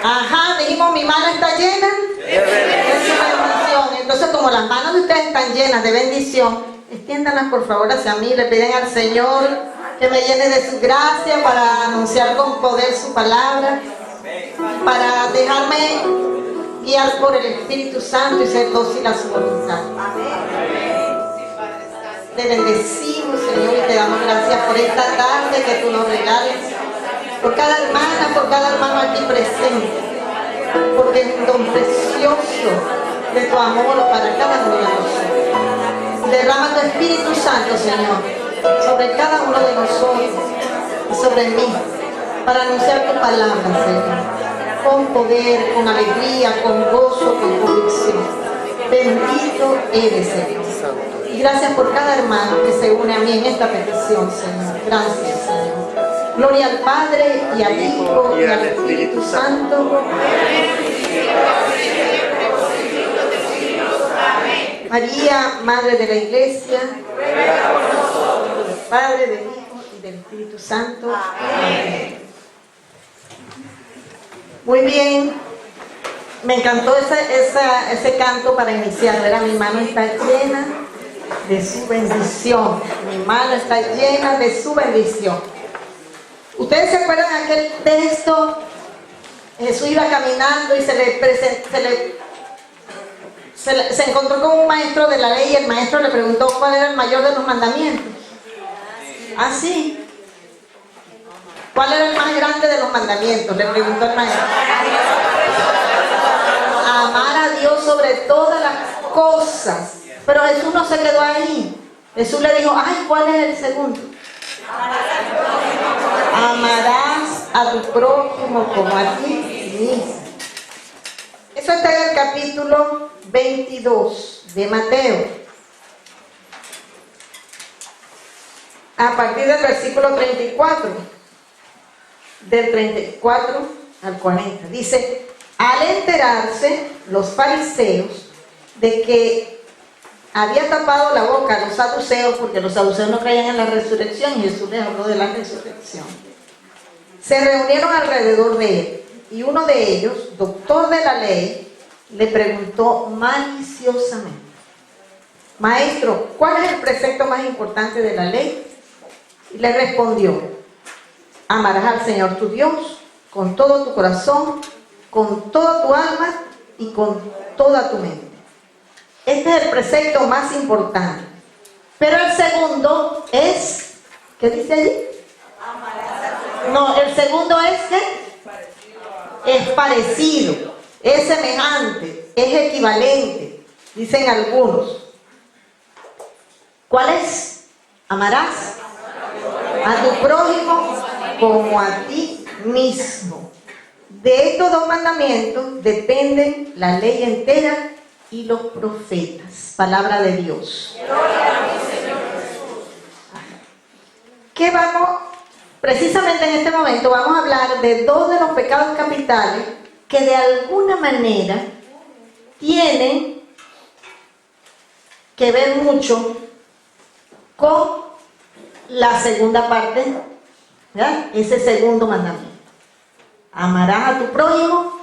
Ajá, dijimos, mi mano está llena de bendición. Entonces, como las manos de ustedes están llenas de bendición, extiéndanlas por favor hacia mí. Le piden al Señor que me llene de su gracia para anunciar con poder su palabra, para dejarme guiar por el Espíritu Santo y ser dócil a su voluntad. Te bendecimos, Señor, y te damos gracias por esta tarde que tú nos regales, por cada hermana, por cada hermano aquí presente, porque es un don precioso de tu amor para cada uno de nosotros. Derrama tu Espíritu Santo, Señor, sobre cada uno de nosotros y sobre mí, para anunciar tu palabra, Señor, con poder, con alegría, con gozo, con convicción. Bendito eres, Señor. Y gracias por cada hermano que se une a mí en esta petición, Señor. Gracias, Señor. Gloria al Padre, y al Hijo, y al Espíritu Santo. María, Madre de la Iglesia, del Padre, del Hijo y del Espíritu Santo. Amén. Muy bien. Me encantó ese canto para iniciar. Era mi mano está llena de su bendición. Mi mano está llena de su bendición. ¿Ustedes se acuerdan de aquel texto? Jesús iba caminando y se encontró con un maestro de la ley y el maestro le preguntó cuál era el mayor de los mandamientos. ¿Ah, sí? ¿Cuál era el más grande de los mandamientos? Le preguntó el maestro. Amar a Dios sobre todas las cosas. Pero Jesús no se quedó ahí. Jesús le dijo, ay, ¿cuál es el segundo? Amarás a tu prójimo como a ti mismo. Eso está en el capítulo 22 de Mateo. A partir del versículo 34. Del 34 al 40. Dice, al enterarse los fariseos de que había tapado la boca a los saduceos, porque los saduceos no creían en la resurrección, y Jesús les habló de la resurrección, se reunieron alrededor de él, y uno de ellos, doctor de la ley, le preguntó maliciosamente, maestro, ¿cuál es el precepto más importante de la ley? Y le respondió, amarás al Señor tu Dios con todo tu corazón, con toda tu alma y con toda tu mente. Este es el precepto más importante. Pero el segundo es, ¿qué dice allí? No, el segundo es que es parecido, es semejante, es equivalente, dicen algunos. ¿Cuál es? Amarás a tu prójimo como a ti mismo. De estos dos mandamientos dependen la ley entera y los profetas. Palabra de Dios. ¿Qué vamos? Precisamente en este momento vamos a hablar de dos de los pecados capitales que de alguna manera tienen que ver mucho con la segunda parte, ¿verdad? Ese segundo mandamiento. Amarás a tu prójimo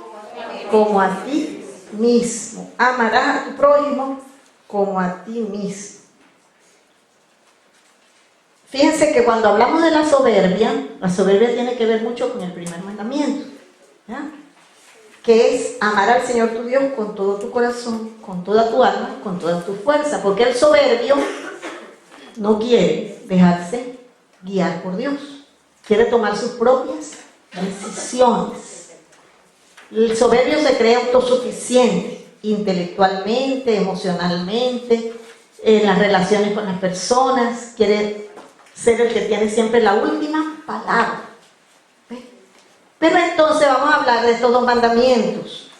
como a ti mismo. Amarás a tu prójimo como a ti mismo. Fíjense que cuando hablamos de la soberbia tiene que ver mucho con el primer mandamiento, ¿verdad? Que es amar al Señor tu Dios con todo tu corazón, con toda tu alma, con toda tu fuerza, porque el soberbio no quiere dejarse guiar por Dios, quiere tomar sus propias decisiones. El soberbio se cree autosuficiente, intelectualmente, emocionalmente, en las relaciones con las personas, quiere ser el que tiene siempre la última palabra. ¿Ve? Pero entonces vamos a hablar de estos dos mandamientos,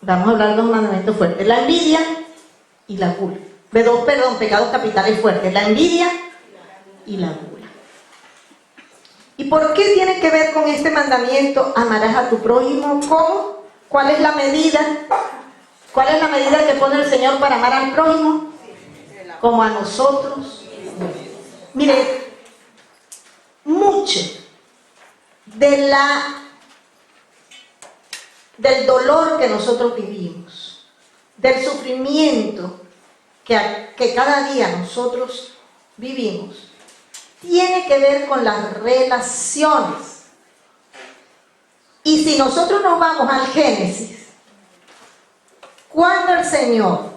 vamos a hablar de dos mandamientos fuertes, la envidia y la gula. De dos, pecados capitales fuertes, la envidia y la gula. ¿Y por qué tiene que ver con este mandamiento? Amarás a tu prójimo. ¿Cómo? ¿Cuál es la medida? ¿Cuál es la medida que pone el Señor para amar al prójimo? Como a nosotros. Mire, mucho del dolor que nosotros vivimos, del sufrimiento que cada día nosotros vivimos, tiene que ver con las relaciones. Y si nosotros nos vamos al Génesis, cuando el Señor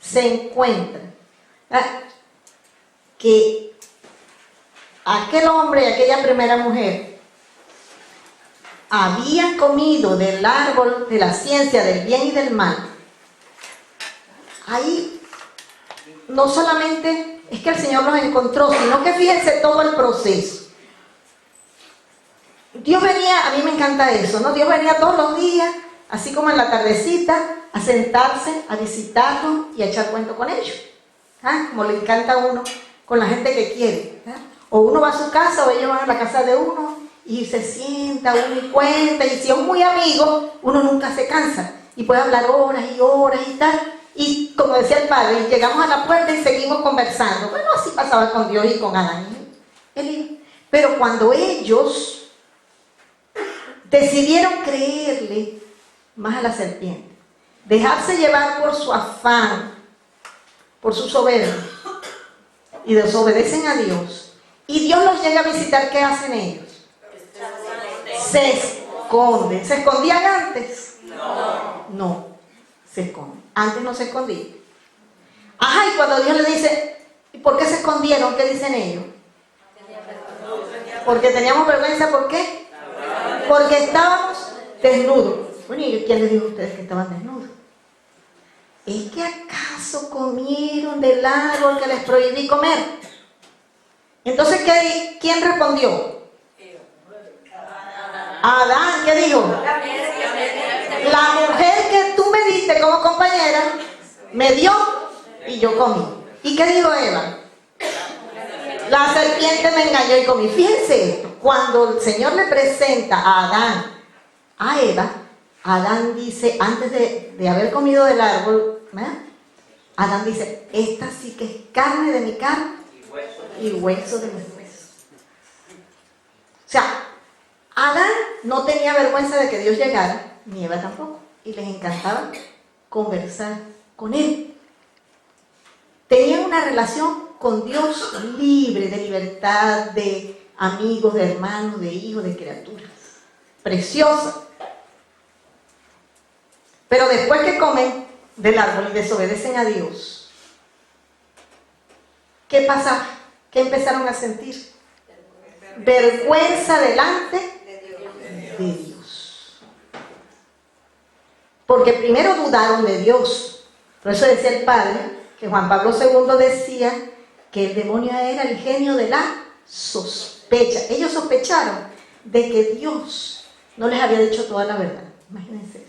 se encuentra que aquel hombre y aquella primera mujer habían comido del árbol de la ciencia del bien y del mal, ahí no solamente es que el Señor los encontró, sino que fíjense todo el proceso. Dios venía, a mí me encanta eso, ¿no? Dios venía todos los días, así como en la tardecita, a sentarse, a visitarlos y a echar cuento con ellos. Como le encanta a uno con la gente que quiere. O uno va a su casa o ellos van a la casa de uno y se sienta uno y cuenta. Y si es muy amigo, uno nunca se cansa y puede hablar horas y horas y tal. Y como decía el padre, llegamos a la puerta y seguimos conversando. Bueno, así pasaba con Dios y con Adán. Pero cuando ellos decidieron creerle más a la serpiente, dejarse llevar por su afán, por su soberbia, y desobedecen a Dios, y Dios los llega a visitar, ¿qué hacen ellos? Se esconden. ¿Se escondían antes? No, se esconden. Antes no se escondían. Y cuando Dios le dice, ¿y por qué se escondieron? ¿Qué dicen ellos? Porque teníamos vergüenza. ¿Por qué? Porque estábamos desnudos. Bueno, ¿y quién les dijo a ustedes que estaban desnudos? ¿Es que acaso comieron del árbol que les prohibí comer? Entonces, ¿quién respondió? Adán, ¿qué dijo? La mujer que tú me diste como compañera, me dio y yo comí. ¿Y qué dijo Eva? La serpiente me engañó y comí. Fíjense esto, cuando el Señor le presenta a Adán, a Eva, Adán dice, antes de haber comido del árbol, Adán dice, esta sí que es carne de mi carne y hueso de mis huesos. O sea, Adán no tenía vergüenza de que Dios llegara, ni Eva tampoco, y les encantaba conversar con él. Tenían una relación con Dios libre, de libertad, de amigos, de hermanos, de hijos, de criaturas. Preciosa. Pero después que comen del árbol y desobedecen a Dios, ¿qué pasa? ¿Qué empezaron a sentir? Vergüenza delante de Dios. Porque primero dudaron de Dios. Por eso decía el padre, que Juan Pablo II decía que el demonio era el genio de la sospecha. Ellos sospecharon de que Dios no les había dicho toda la verdad. Imagínense eso.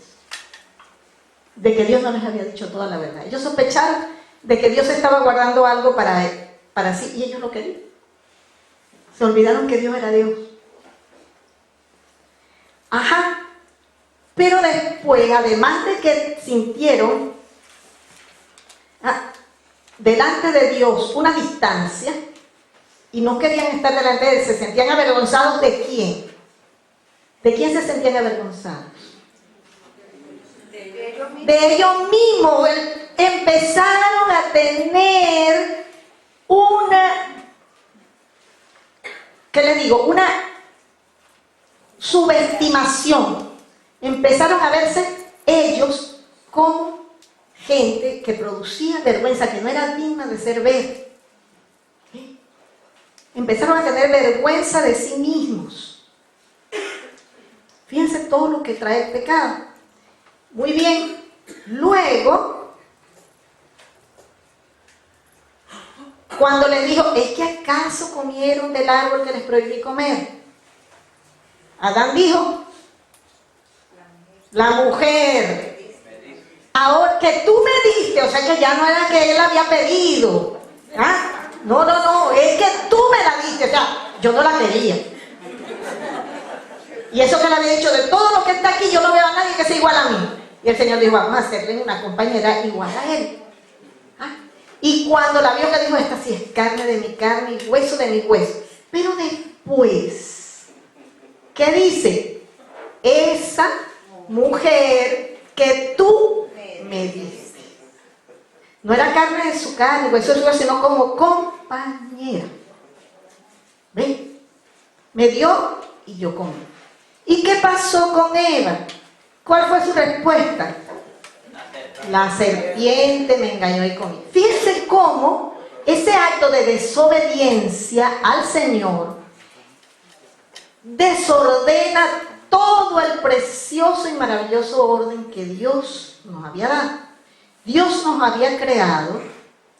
De que Dios no les había dicho toda la verdad. Ellos sospecharon de que Dios estaba guardando algo para sí, y ellos lo querían. Se olvidaron que Dios era Dios. Pero después, además de que sintieron delante de Dios una distancia y no querían estar delante de Él, se sentían avergonzados. ¿De quién? ¿De quién se sentían avergonzados? De ellos mismos. Empezaron a tener una subestimación. Empezaron a verse ellos como gente que producía vergüenza, que no era digna de ser ver. Empezaron a tener vergüenza de sí mismos. Fíjense todo lo que trae el pecado. Muy bien. Luego, cuando les dijo, ¿es que acaso comieron del árbol que les prohibí comer? Adán dijo, la mujer. Ahora que tú me diste, o sea que ya no era que él había pedido. No, es que tú me la diste, o sea, yo no la quería. Y eso que le había dicho, de todo lo que está aquí, yo no veo a nadie que sea igual a mí. Y el Señor dijo, vamos a hacerle una compañera igual a él. Y cuando la vio, le dijo, esta sí es carne de mi carne y hueso de mi hueso. Pero después, ¿qué dice? Esa mujer que tú me diste. No era carne de su carne, hueso de su hueso, sino como compañera. ¿Ven? Me dio y yo comí. ¿Y qué pasó con Eva? ¿Cuál fue su respuesta? La serpiente me engañó y comí. Fíjense cómo ese acto de desobediencia al Señor desordena todo el precioso y maravilloso orden que Dios nos había dado. Dios nos había creado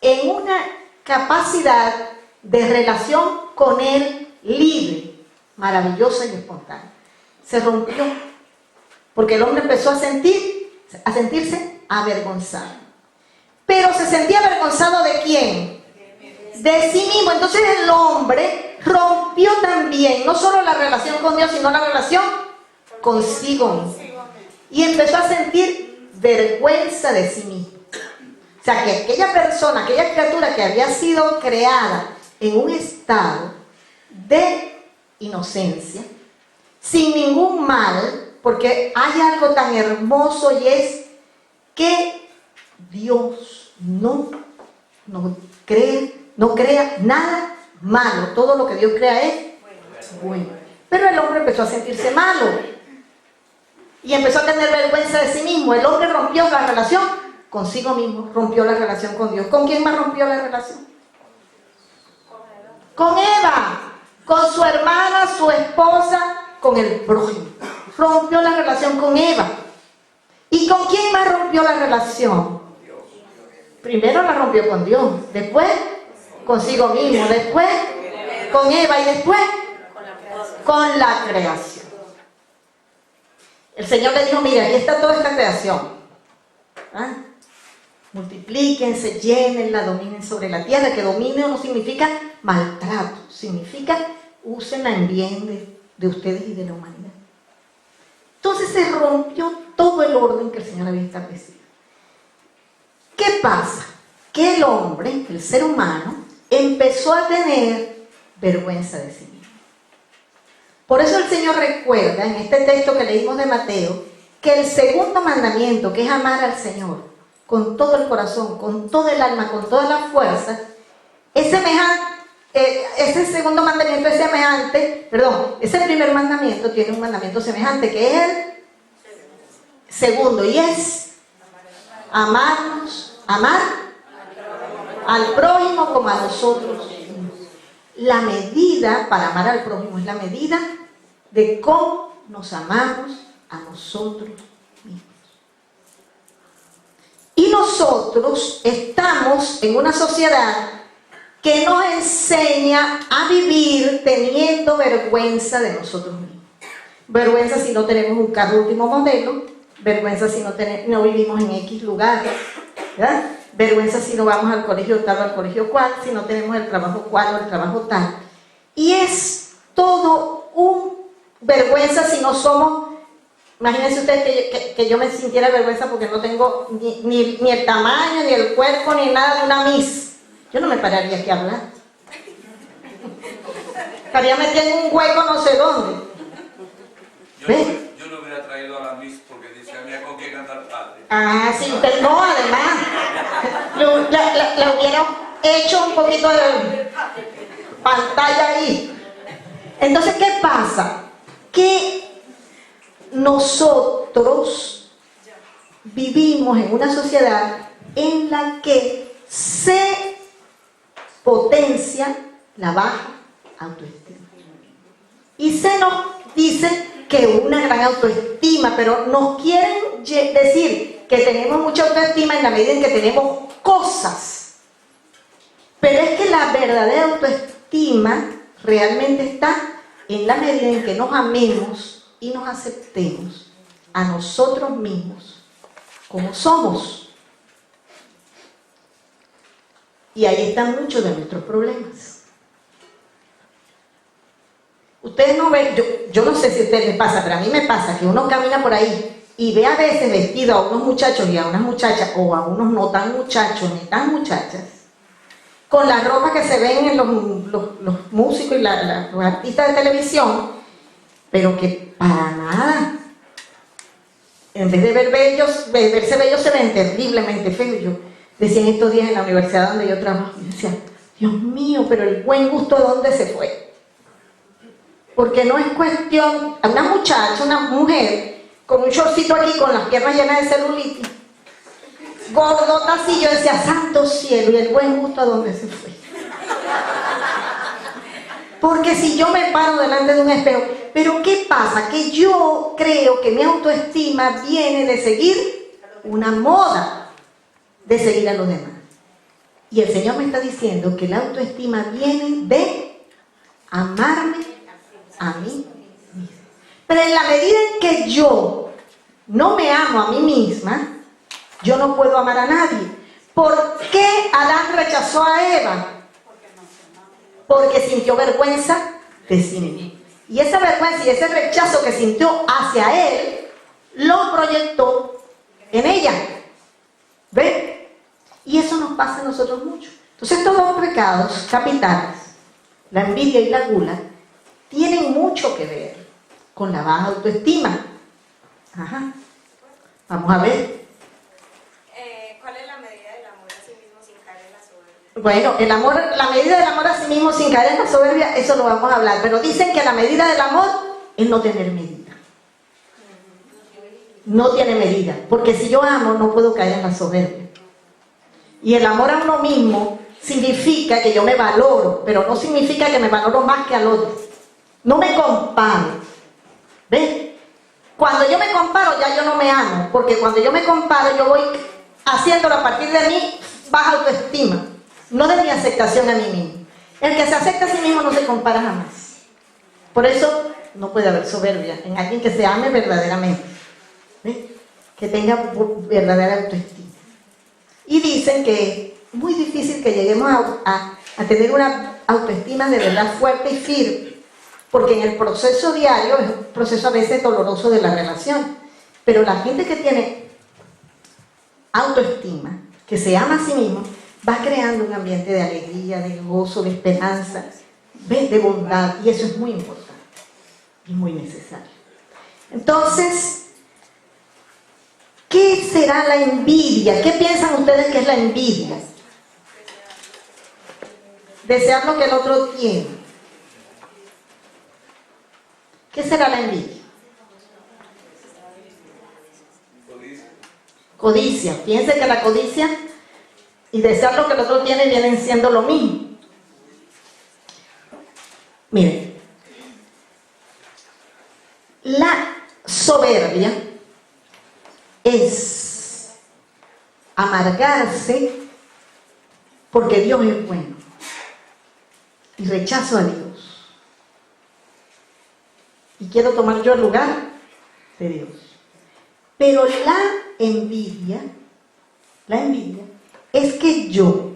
en una capacidad de relación con Él libre, maravillosa y espontánea. Se rompió porque el hombre empezó a sentirse avergonzado. Pero se sentía avergonzado ¿de quién? De sí mismo. Entonces el hombre rompió también no solo la relación con Dios, sino la relación consigo mismo. Y empezó a sentir vergüenza de sí mismo. O sea, que aquella persona, aquella criatura que había sido creada en un estado de inocencia, sin ningún mal, porque hay algo tan hermoso y es que Dios no crea nada malo. Todo lo que Dios crea es bueno. Pero el hombre empezó a sentirse malo y empezó a tener vergüenza de sí mismo. El hombre rompió la relación consigo mismo, rompió la relación con Dios. ¿Con quién más rompió la relación? Con Eva, con su hermana, su esposa, con el prójimo. Rompió la relación con Eva. ¿Y con quién más rompió la relación? Primero la rompió con Dios, después consigo mismo, después con Eva y después con la creación. El Señor le dijo, mira, aquí está toda esta creación. ¿Ah? Multiplíquense, llénenla, dominen sobre la tierra. Que dominio no significa maltrato, significa úsenla en bien de ustedes y de la humanidad. Entonces se rompió todo el orden que el Señor había establecido. ¿Qué pasa? Que el hombre, el ser humano, empezó a tener vergüenza de sí mismo. Por eso el Señor recuerda en este texto que leímos de Mateo que el segundo mandamiento, que es amar al Señor con todo el corazón, con todo el alma, con toda la fuerza, es semejante. Ese segundo mandamiento es semejante, ese primer mandamiento tiene un mandamiento semejante que es el segundo, y es amar al prójimo como a nosotros mismos. La medida para amar al prójimo es la medida de cómo nos amamos a nosotros mismos. Y nosotros estamos en una sociedad que nos enseña a vivir teniendo vergüenza de nosotros mismos. Vergüenza si no tenemos un carro último modelo, vergüenza si no vivimos en X lugar, ¿verdad? Vergüenza si no vamos al colegio tal o al colegio cual, si no tenemos el trabajo cual o el trabajo tal. Y es todo un vergüenza si no somos. Imagínense ustedes que yo me sintiera vergüenza porque no tengo ni el tamaño, ni el cuerpo, ni nada de una Miss. Yo no me pararía aquí a hablar. Estaría metida en un hueco no sé dónde. Yo no hubiera traído a la Miss porque decía, mira, con qué cantar padre. Ah, sí, pero no, además. Le hubiera hecho un poquito de pantalla ahí. Entonces, ¿qué pasa? Que nosotros vivimos en una sociedad en la que se potencia la baja autoestima. Y se nos dice que una gran autoestima, pero nos quieren decir que tenemos mucha autoestima en la medida en que tenemos cosas. Pero es que la verdadera autoestima realmente está en la medida en que nos amemos y nos aceptemos a nosotros mismos como somos. Y ahí están muchos de nuestros problemas. Ustedes no ven, yo no sé si a ustedes les pasa, pero a mí me pasa que uno camina por ahí y ve a veces vestido a unos muchachos y a unas muchachas, o a unos no tan muchachos ni tan muchachas, con la ropa que se ven en los músicos y los artistas de televisión, pero que para nada. En vez de verse bellos, se ven terriblemente feos. Yo decía en estos días en la universidad donde yo trabajo, yo decía, Dios mío, pero el buen gusto ¿a dónde se fue? Porque no es cuestión, una muchacha, una mujer, con un shortcito aquí, con las piernas llenas de celulitis, gordota así, yo decía, santo cielo, ¿y el buen gusto a dónde se fue? Porque si yo me paro delante de un espejo, pero ¿qué pasa? Que yo creo que mi autoestima viene de seguir una moda, de seguir a los demás. Y el Señor me está diciendo que la autoestima viene de amarme a mí misma. Pero en la medida en que yo no me amo a mí misma, yo no puedo amar a nadie. ¿Por qué Adán rechazó a Eva? Porque sintió vergüenza de sí mismo. Y esa vergüenza y ese rechazo que sintió hacia él, lo proyectó en ella. ¿Ven? Y eso nos pasa a nosotros mucho. Entonces estos dos pecados capitales, la envidia y la gula, tienen mucho que ver con la baja autoestima. Ajá. Vamos a ver. ¿Cuál es la medida del amor a sí mismo sin caer en la soberbia? Bueno, la medida del amor a sí mismo sin caer en la soberbia, eso lo vamos a hablar. Pero dicen que la medida del amor es no tener medida. No tiene medida. Porque si yo amo, no puedo caer en la soberbia. Y el amor a uno mismo significa que yo me valoro, pero no significa que me valoro más que al otro. No me comparo. ¿Ves? Cuando yo me comparo, ya yo no me amo. Porque cuando yo me comparo, yo voy haciéndolo a partir de mí baja autoestima, no de mi aceptación a mí mismo. El que se acepta a sí mismo no se compara jamás. Por eso no puede haber soberbia en alguien que se ame verdaderamente, ¿ves? Que tenga verdadera autoestima. Y dicen que es muy difícil que lleguemos a tener una autoestima de verdad fuerte y firme, porque en el proceso diario es un proceso a veces doloroso de la relación. Pero la gente que tiene autoestima, que se ama a sí mismo, va creando un ambiente de alegría, de gozo, de esperanza, de bondad, y eso es muy importante y muy necesario. Entonces, ¿qué será la envidia? ¿Qué piensan ustedes que es la envidia? Desear lo que el otro tiene. ¿Qué será la envidia? Codicia. Piensen que la codicia y desear lo que el otro tiene vienen siendo lo mismo. Miren, la soberbia es amargarse porque Dios es bueno y rechazo a Dios y quiero tomar yo el lugar de Dios. Pero la envidia es que yo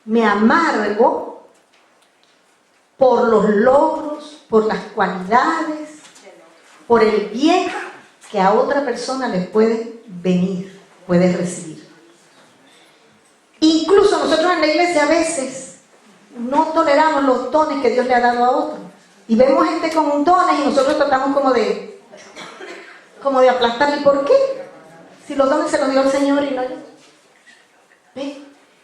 me amargo por los logros, por las cualidades, por el bien que a otra persona le puede venir, puede recibir. Incluso nosotros en la iglesia a veces no toleramos los dones que Dios le ha dado a otros. Y vemos gente con dones y nosotros tratamos como de aplastarle. ¿Por qué? Si los dones se los dio el Señor y no yo. ¿Ves?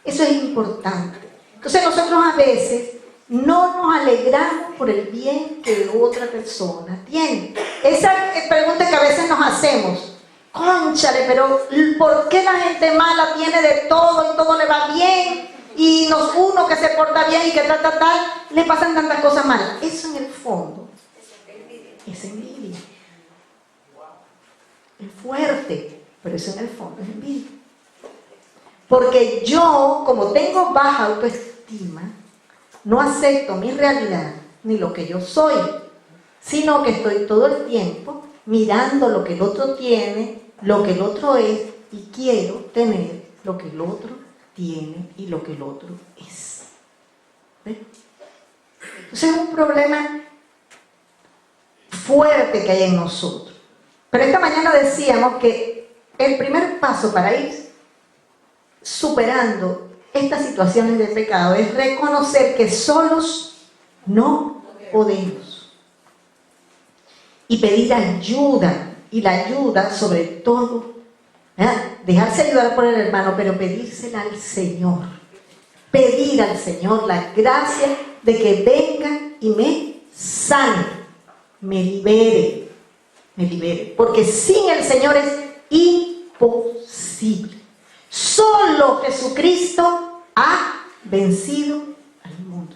Eso es importante. Entonces nosotros a veces no nos alegramos por el bien que otra persona tiene. Esa pregunta que a veces nos hacemos, cónchale, pero ¿por qué la gente mala tiene de todo y todo le va bien? Y uno que se porta bien y que trata tal, le pasan tantas cosas malas. Eso en el fondo es envidia. Es fuerte, pero eso en el fondo es envidia. Porque yo, como tengo baja autoestima, no acepto mi realidad ni lo que yo soy, sino que estoy todo el tiempo mirando lo que el otro tiene, lo que el otro es, y quiero tener lo que el otro tiene y lo que el otro es. ¿Ves? Entonces es un problema fuerte que hay en nosotros. Pero esta mañana decíamos que el primer paso para ir superando estas situaciones de pecado es reconocer que solos no podemos. Y pedir ayuda, y la ayuda sobre todo, ¿verdad? Dejarse ayudar por el hermano, pero pedírsela al Señor. Pedir al Señor la gracia de que venga y me sane, me libere, porque sin el Señor es imposible. Solo Jesucristo ha vencido al mundo.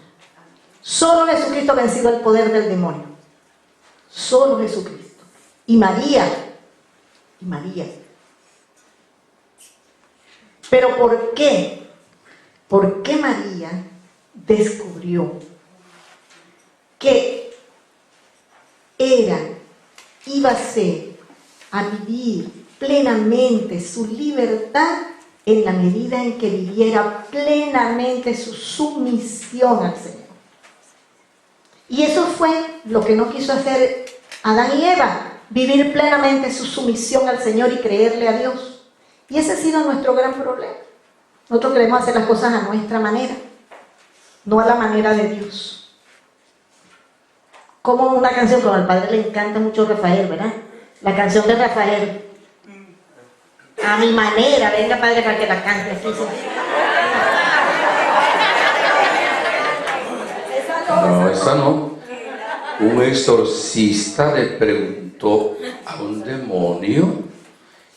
Solo Jesucristo ha vencido el poder del demonio. Solo Jesucristo. Y María. Pero ¿por qué? ¿Por qué María descubrió que iba a vivir plenamente su libertad en la medida en que viviera plenamente su sumisión al Señor? Y eso fue lo que no quiso hacer Adán y Eva, vivir plenamente su sumisión al Señor y creerle a Dios. Y ese ha sido nuestro gran problema. Nosotros queremos hacer las cosas a nuestra manera, no a la manera de Dios. Como una canción, como al padre le encanta mucho Rafael, ¿verdad? La canción de Rafael. A mi manera, venga padre para que la cante. Así, sí. No, esa no. Un exorcista le preguntó a un demonio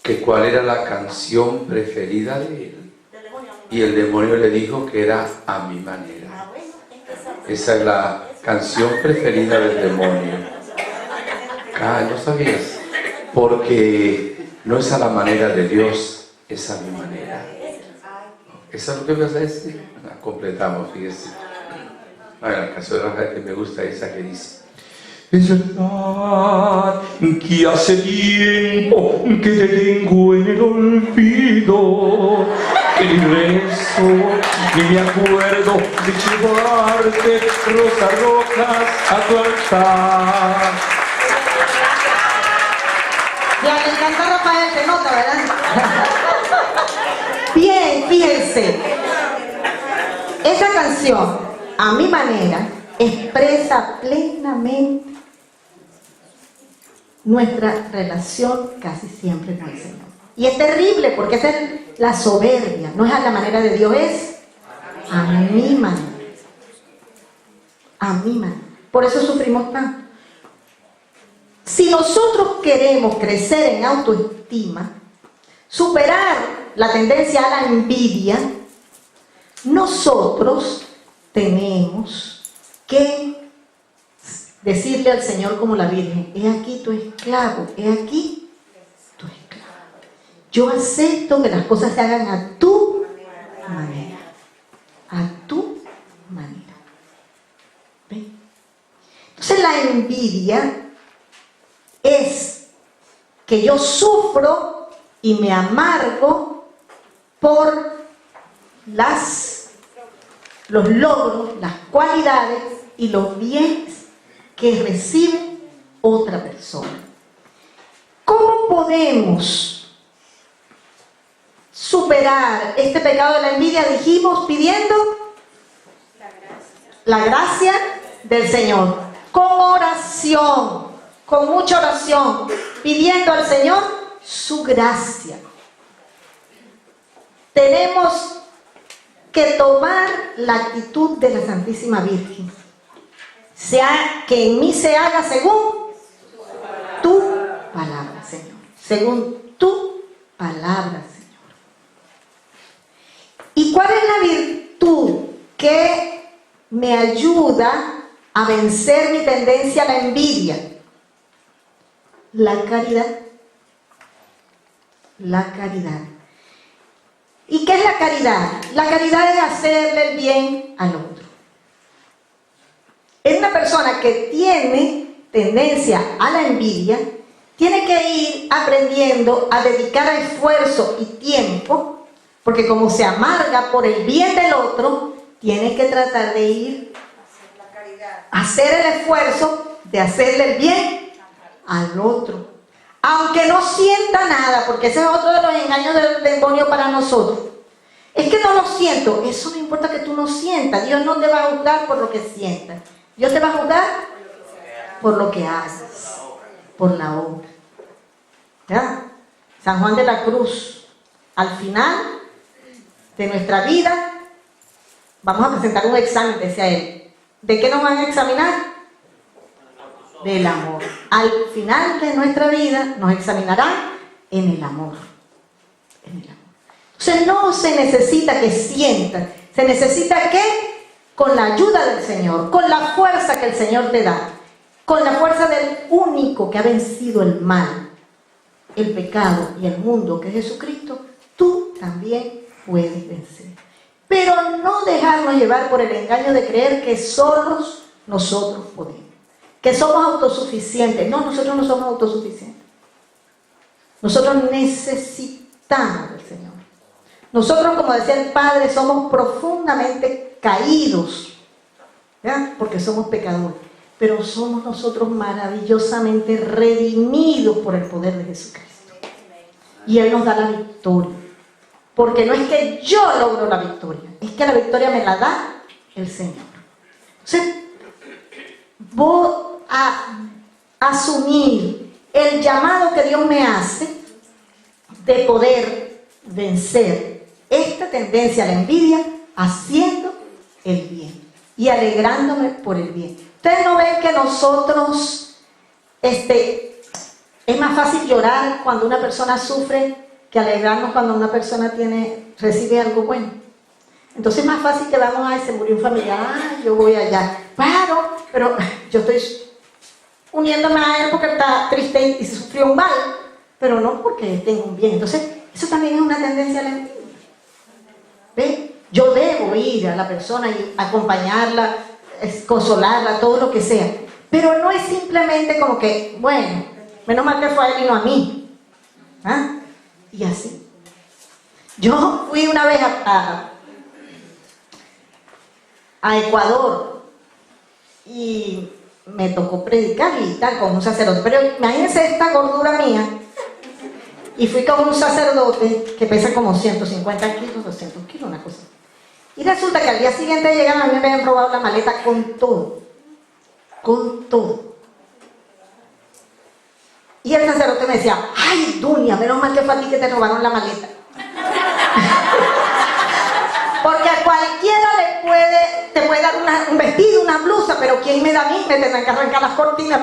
que cuál era la canción preferida de él. Y el demonio le dijo que era A mi manera. Esa es la canción preferida del demonio. Ah, ¿no sabías? Porque no es a la manera de Dios, es a mi manera. ¿Eso es lo que vas a decir? La completamos, fíjese. La canción de Rafael que me gusta, esa que dice: es verdad que hace tiempo que te tengo en el olvido, que ni rezo ni me acuerdo de llevarte rosas rojas a tu altar. Ya le encanta Rafael, se nota, ¿verdad? Bien, fíjense. Esa canción, A mi manera, expresa plenamente nuestra relación casi siempre con el Señor. Y es terrible porque esa es la soberbia. No es a la manera de Dios, es a mi manera. A mi manera. Por eso sufrimos tanto. Si nosotros queremos crecer en autoestima, superar la tendencia a la envidia, nosotros tenemos que decirle al Señor como la Virgen: he aquí tu esclavo, he aquí tu esclavo. Yo acepto que las cosas se hagan a tu manera. A tu manera. ¿Ven? Entonces la envidia es que yo sufro y me amargo por los logros, las cualidades y los bienes que recibe otra persona. ¿Cómo podemos superar este pecado de la envidia? Dijimos, pidiendo la gracia del Señor, con oración, con mucha oración, pidiendo al Señor su gracia. Tenemos que tomar la actitud de la Santísima Virgen. Que en mí se haga según tu palabra, Señor. Según tu palabra, Señor. ¿Y cuál es la virtud que me ayuda a vencer mi tendencia a la envidia? La caridad. La caridad. ¿Y qué es la caridad? La caridad es hacerle el bien al otro. Es una persona que tiene tendencia a la envidia, tiene que ir aprendiendo a dedicar esfuerzo y tiempo, porque como se amarga por el bien del otro, tiene que tratar de ir a hacer el esfuerzo de hacerle el bien al otro. Aunque no sienta nada, porque ese es otro de los engaños del demonio para nosotros. Es que no lo siento. Eso no importa que tú no sientas. Dios no te va a juzgar por lo que sientas. Dios te va a juzgar por lo que haces, por la obra. ¿Ya? San Juan de la Cruz, al final de nuestra vida, vamos a presentar un examen, decía él. ¿De qué nos van a examinar? Del amor. Al final de nuestra vida nos examinarán en el amor. En el amor. Entonces no se necesita que sientan, se necesita que con la ayuda del Señor, con la fuerza que el Señor te da, con la fuerza del único que ha vencido el mal, el pecado y el mundo, que es Jesucristo, tú también puedes vencer. Pero no dejarnos llevar por el engaño de creer que solos nosotros podemos, que somos autosuficientes. No, nosotros no somos autosuficientes. Nosotros necesitamos del Señor. Nosotros, como decía el Padre, somos profundamente caídos, ¿ya? Porque somos pecadores. Pero somos nosotros maravillosamente redimidos por el poder de Jesucristo. Y Él nos da la victoria. Porque no es que yo logro la victoria, es que la victoria me la da el Señor. Entonces, voy a asumir el llamado que Dios me hace de poder vencer esta tendencia a la envidia haciendo el bien y alegrándome por el bien. Ustedes no ven que nosotros, es más fácil llorar cuando una persona sufre que alegrarnos cuando una persona recibe algo bueno. Entonces es más fácil que vamos, ay, se murió un familiar, yo voy allá. Claro, pero yo estoy uniéndome a él porque está triste y se sufrió un mal, pero no porque tengo un bien. Entonces, eso también es una tendencia a la envidia. ¿Ve? Yo debo ir a la persona y acompañarla, consolarla, todo lo que sea. Pero no es simplemente como que, bueno, menos mal que fue a él y no a mí. ¿Ah? Y así. Yo fui una vez a Ecuador y me tocó predicar y tal con un sacerdote. Pero imagínense esta gordura mía. Y fui con un sacerdote que pesa como 150 kilos, 200 kilos, una cosa. Y resulta que al día siguiente llegan, a mí me habían robado la maleta con todo. Con todo. Y el sacerdote me decía, ay, Dunia, menos mal que fue a ti que te robaron la maleta. Porque a cualquiera te puede dar un vestido, una blusa, pero ¿quién me da a mí? Me tendrán que arrancar las cortinas.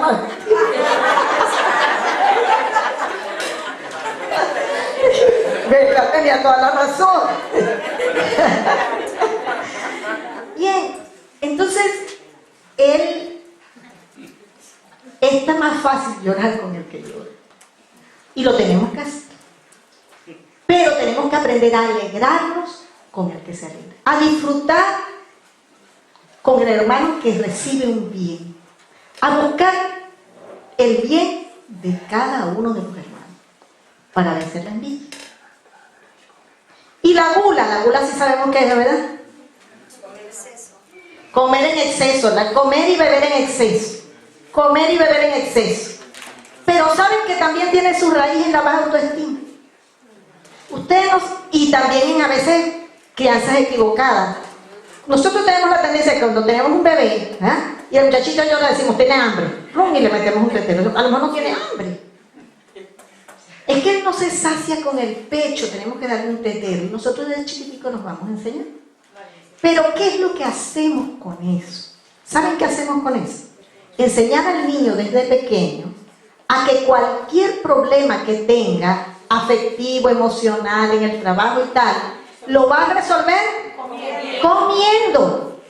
¿Verdad? Tenía toda la razón. Bien, entonces está más fácil llorar con el que llora. Y lo tenemos que hacer. Pero tenemos que aprender a alegrarnos con el que se alegra. A disfrutar con el hermano que recibe un bien. A buscar el bien de cada uno de los hermanos para vencer la envidia. Y la gula sí sabemos qué es, ¿verdad? Comer en exceso, comer y beber en exceso. Comer y beber en exceso. Pero saben que también tiene su raíz en la baja autoestima. Y también a veces crianzas equivocadas. Nosotros tenemos la tendencia que cuando tenemos un bebé, y el muchachito yo le decimos, tiene hambre, y le metemos un tetero. A lo mejor no tiene hambre. Es que él no se sacia con el pecho, tenemos que darle un tetero. Y nosotros desde chiquitico nos vamos a enseñar. Pero ¿qué es lo que hacemos con eso? ¿Saben qué hacemos con eso? Enseñar al niño desde pequeño a que cualquier problema que tenga, afectivo, emocional, en el trabajo y tal, lo va a resolver comiendo.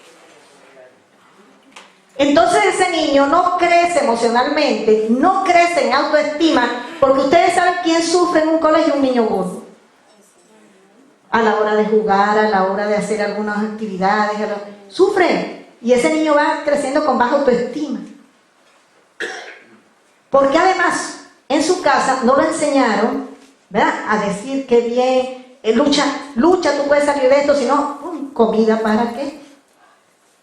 Entonces ese niño no crece emocionalmente, no crece en autoestima, porque ustedes saben quién sufre en un colegio, un niño gordo. A la hora de jugar, a la hora de hacer algunas actividades, sufre. Y ese niño va creciendo con baja autoestima. Porque además, en su casa no lo enseñaron, ¿verdad?, a decir que bien, lucha, tú puedes salir de esto, sino comida para qué,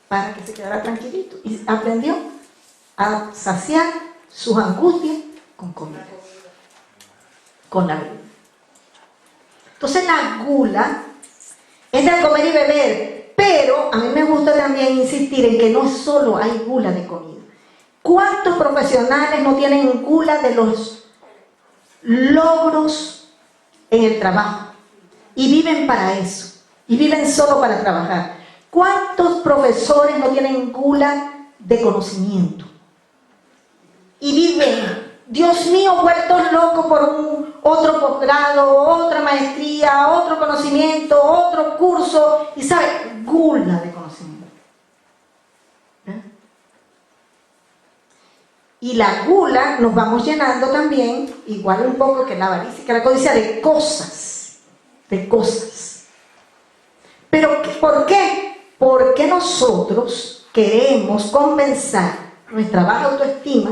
para que se quedara tranquilito. Y aprendió a saciar sus angustias con comida, con la bebida. Entonces la gula es del comer y beber, pero a mí me gusta también insistir en que no solo hay gula de comida. ¿Cuántos profesionales no tienen gula de los logros en el trabajo? Y viven para eso, y viven solo para trabajar. ¿Cuántos profesores no tienen gula de conocimiento? Y viven, Dios mío, vueltos locos por otro posgrado, otra maestría, otro conocimiento, otro curso, y ¿sabe? Gula de conocimiento. ¿Eh? Y la gula nos vamos llenando también, igual un poco que la avaricia, que la codicia, de cosas. Pero ¿por qué? Porque nosotros queremos compensar nuestra baja autoestima,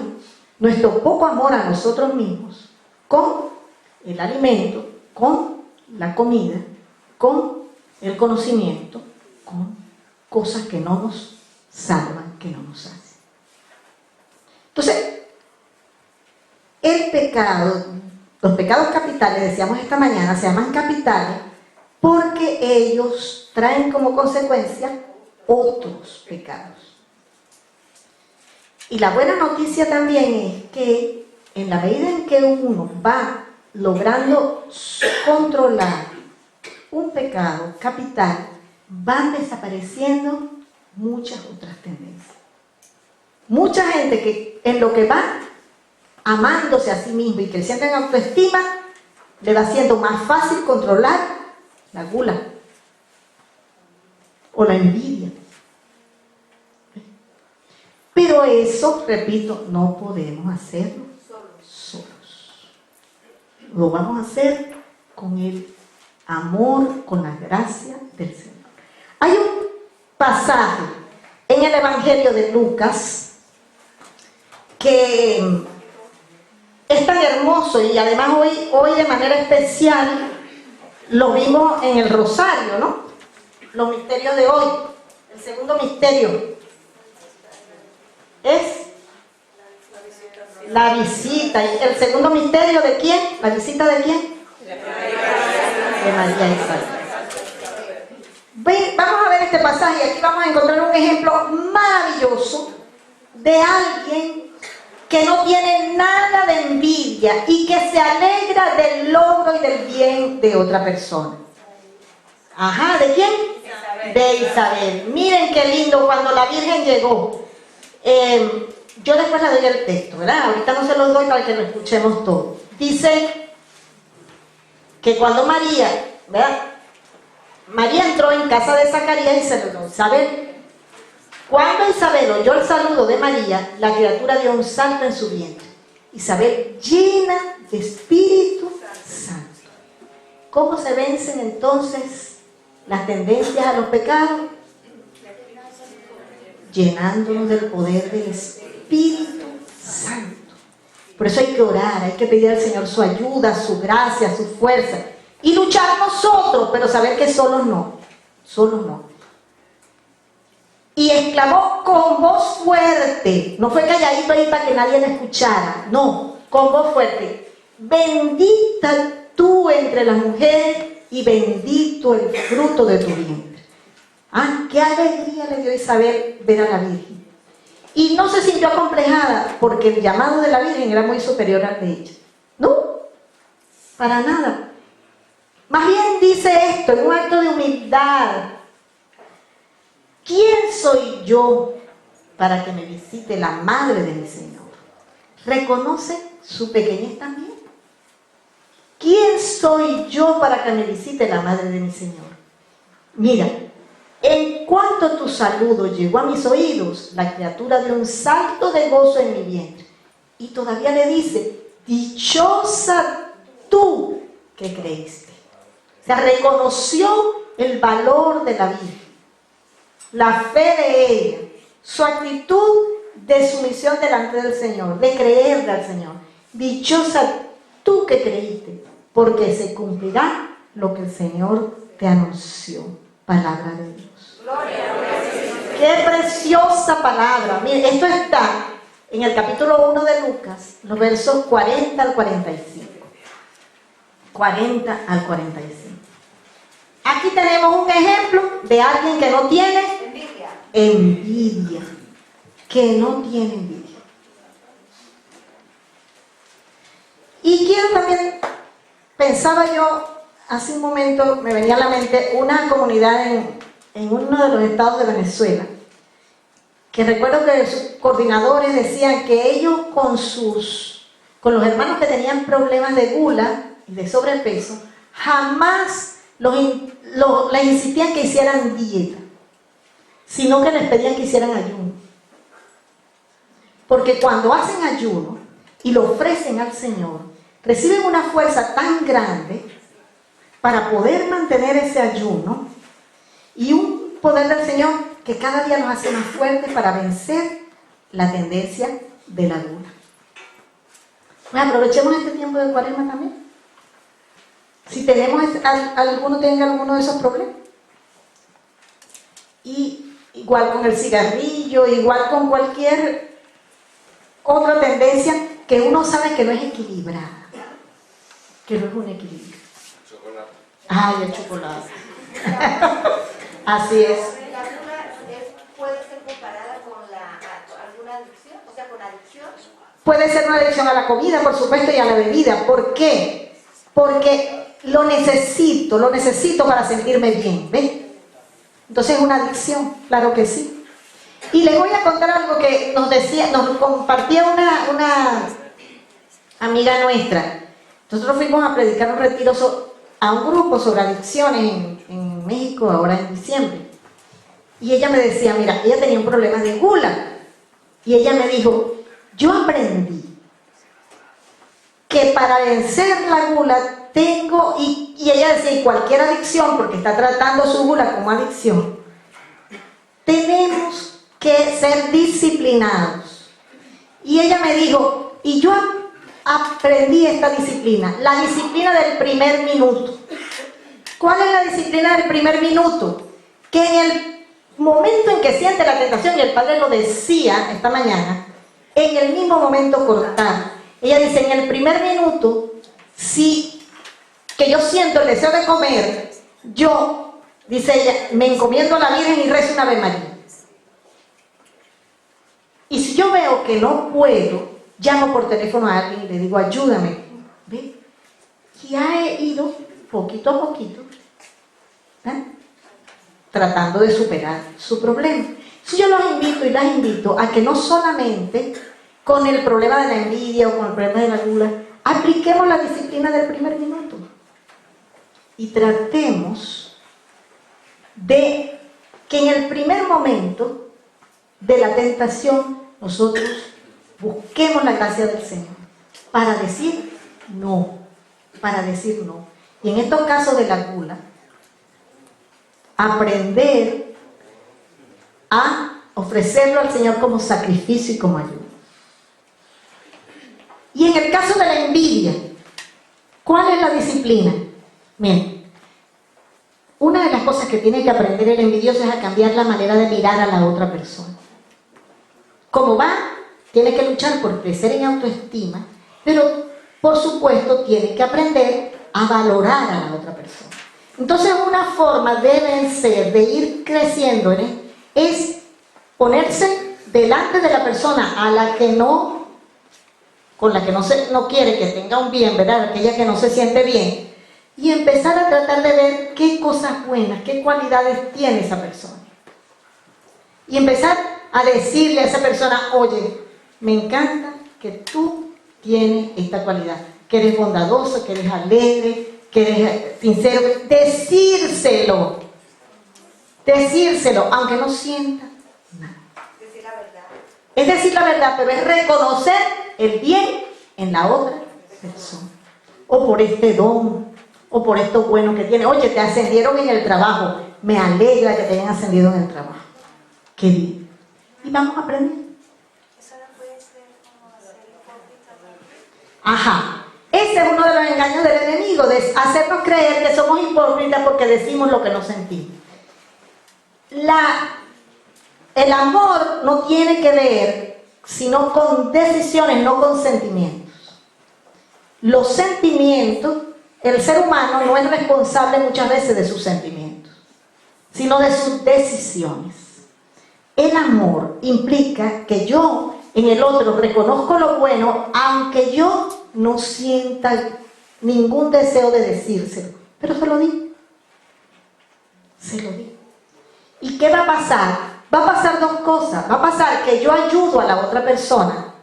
nuestro poco amor a nosotros mismos, con el alimento, con la comida, con el conocimiento, con cosas que no nos salvan, que no nos hacen. Entonces, el pecado, los pecados capitales, decíamos esta mañana, se llaman capitales porque ellos traen como consecuencia otros pecados. Y la buena noticia también es que en la medida en que uno va logrando controlar un pecado capital, van desapareciendo muchas otras tendencias. Mucha gente que en lo que va amándose a sí mismo y creciendo en autoestima, le va siendo más fácil controlar la gula o la envidia. Pero eso, repito, no podemos hacerlo solos. Lo vamos a hacer con el amor, con la gracia del Señor. Hay un pasaje en el Evangelio de Lucas que es tan hermoso y además hoy de manera especial lo vimos en el Rosario, ¿no? Los misterios de hoy. El segundo misterio es la visita. ¿Y el segundo misterio de quién? ¿La visita de quién? De María Isabel. Vamos a ver este pasaje y aquí vamos a encontrar un ejemplo maravilloso de alguien que no tiene nada de envidia y que se alegra del logro y del bien de otra persona. Ajá, ¿de quién? Isabel. De Isabel. Miren qué lindo cuando la Virgen llegó. Yo después le doy el texto, ¿verdad? Ahorita no se los doy para que lo escuchemos todo. Dice que cuando María, ¿verdad? María entró en casa de Zacarías y saludó. Isabel. Cuando Isabel oyó el saludo de María, la criatura dio un salto en su vientre. Isabel, llena de Espíritu Santo. ¿Cómo se vencen entonces las tendencias a los pecados? Llenándonos del poder del Espíritu Santo. Por eso hay que orar, hay que pedir al Señor su ayuda, su gracia, su fuerza. Y luchar nosotros, pero saber que solos no. Y exclamó con voz fuerte, no fue calladito ahí para que nadie le escuchara, no, con voz fuerte: bendita tú entre las mujeres y bendito el fruto de tu vientre. Ah, qué alegría le dio Isabel ver a la Virgen. Y no se sintió acomplejada porque el llamado de la Virgen era muy superior al de ella. No, para nada. Más bien dice esto en un acto de humildad: ¿quién soy yo para que me visite la madre de mi Señor? Reconoce su pequeñez también. ¿Quién soy yo para que me visite la madre de mi Señor? Mira, en cuanto tu saludo llegó a mis oídos, la criatura dio un salto de gozo en mi vientre. Y todavía le dice: dichosa tú que creíste. O sea, reconoció el valor de la Virgen, la fe de ella, su actitud de sumisión delante del Señor, de creerle al Señor. Dichosa tú que creíste, porque se cumplirá lo que el Señor te anunció. Palabra de Dios. Gloria a Dios. Qué preciosa palabra. Miren, esto está en el capítulo 1 de Lucas, los versos 40 al 45. 40 al 45. Aquí tenemos un ejemplo de alguien que no tiene envidia. Que no tiene envidia. Y quiero también, pensaba yo, hace un momento me venía a la mente una comunidad en uno de los estados de Venezuela, que recuerdo que sus coordinadores decían que ellos con los hermanos que tenían problemas de gula y de sobrepeso, jamás les insistían que hicieran dieta, sino que les pedían que hicieran ayuno. Porque cuando hacen ayuno y lo ofrecen al Señor, reciben una fuerza tan grande para poder mantener ese ayuno y un poder del Señor que cada día los hace más fuertes para vencer la tendencia de la gula. Pues aprovechemos este tiempo de Cuaresma también. Si tenemos tenga alguno de esos problemas. Y igual con el cigarrillo, igual con cualquier otra tendencia que uno sabe que no es equilibrada, que no es un equilibrio. Chocolate. Ay, el chocolate. Así es. ¿La gula puede ser comparada con alguna adicción? O sea, con adicción. Puede ser una adicción a la comida, por supuesto, y a la bebida. ¿Por qué? Porque lo necesito para sentirme bien, ¿ves? Entonces es una adicción, claro que sí. Y les voy a contar algo que nos compartía una amiga nuestra. Nosotros fuimos a predicar un retiro a un grupo sobre adicciones en México ahora en diciembre. Y ella me decía, mira, ella tenía un problema de gula. Y ella me dijo, yo aprendí que para vencer la gula tengo, y ella decía, y cualquier adicción, porque está tratando su gula como adicción, tenemos que ser disciplinados. Y ella me dijo, y yo aprendí esta disciplina, la disciplina del primer minuto. ¿Cuál es la disciplina del primer minuto? Que en el momento en que siente la tentación, y el padre lo decía esta mañana, en el mismo momento cortar. Ella dice, en el primer minuto, si que yo siento el deseo de comer, yo, dice ella, me encomiendo a la Virgen y rezo una Ave María. Y si yo veo que no puedo, llamo por teléfono a alguien y le digo, ayúdame. ¿Ve? Y ha ido poquito a poquito, tratando de superar su problema. Si yo los invito y las invito a que no solamente con el problema de la envidia o con el problema de la gula, apliquemos la disciplina del primer minuto. Y tratemos de que en el primer momento de la tentación nosotros busquemos la gracia del Señor para decir no, Y en estos casos de la gula, aprender a ofrecerlo al Señor como sacrificio y como ayuda. Y en el caso de la envidia, ¿cuál es la disciplina? Miren, una de las cosas que tiene que aprender el envidioso es a cambiar la manera de mirar a la otra persona. Como va, tiene que luchar por crecer en autoestima, pero por supuesto tiene que aprender a valorar a la otra persona. Entonces una forma de vencer, de ir creciendo es ponerse delante de la persona a la que con la que no quiere que tenga un bien, ¿verdad? Aquella que no se siente bien, y empezar a tratar de ver qué cosas buenas, qué cualidades tiene esa persona. Y empezar a decirle a esa persona, oye, me encanta que tú tienes esta cualidad, que eres bondadoso, que eres alegre, que eres sincero. Decírselo, aunque no sienta nada. Decir la verdad. Es decir la verdad, pero es reconocer el bien en la otra persona. O por este don, o por esto bueno que tiene. Oye, te ascendieron en el trabajo. Me alegra que te hayan ascendido en el trabajo. Qué bien. Y vamos a aprender. Eso no puede ser como ser hipócrita. Ajá. Ese es uno de los engaños del enemigo, de hacernos creer que somos hipócritas porque decimos lo que no sentimos. El amor no tiene que ver sino con decisiones, no con sentimientos. Los sentimientos el ser humano no es responsable muchas veces de sus sentimientos, sino de sus decisiones. El amor implica que yo en el otro reconozco lo bueno, aunque yo no sienta ningún deseo de decírselo, pero se lo di. Se lo di. ¿Y qué va a pasar? Va a pasar dos cosas. Va a pasar que yo ayudo a la otra persona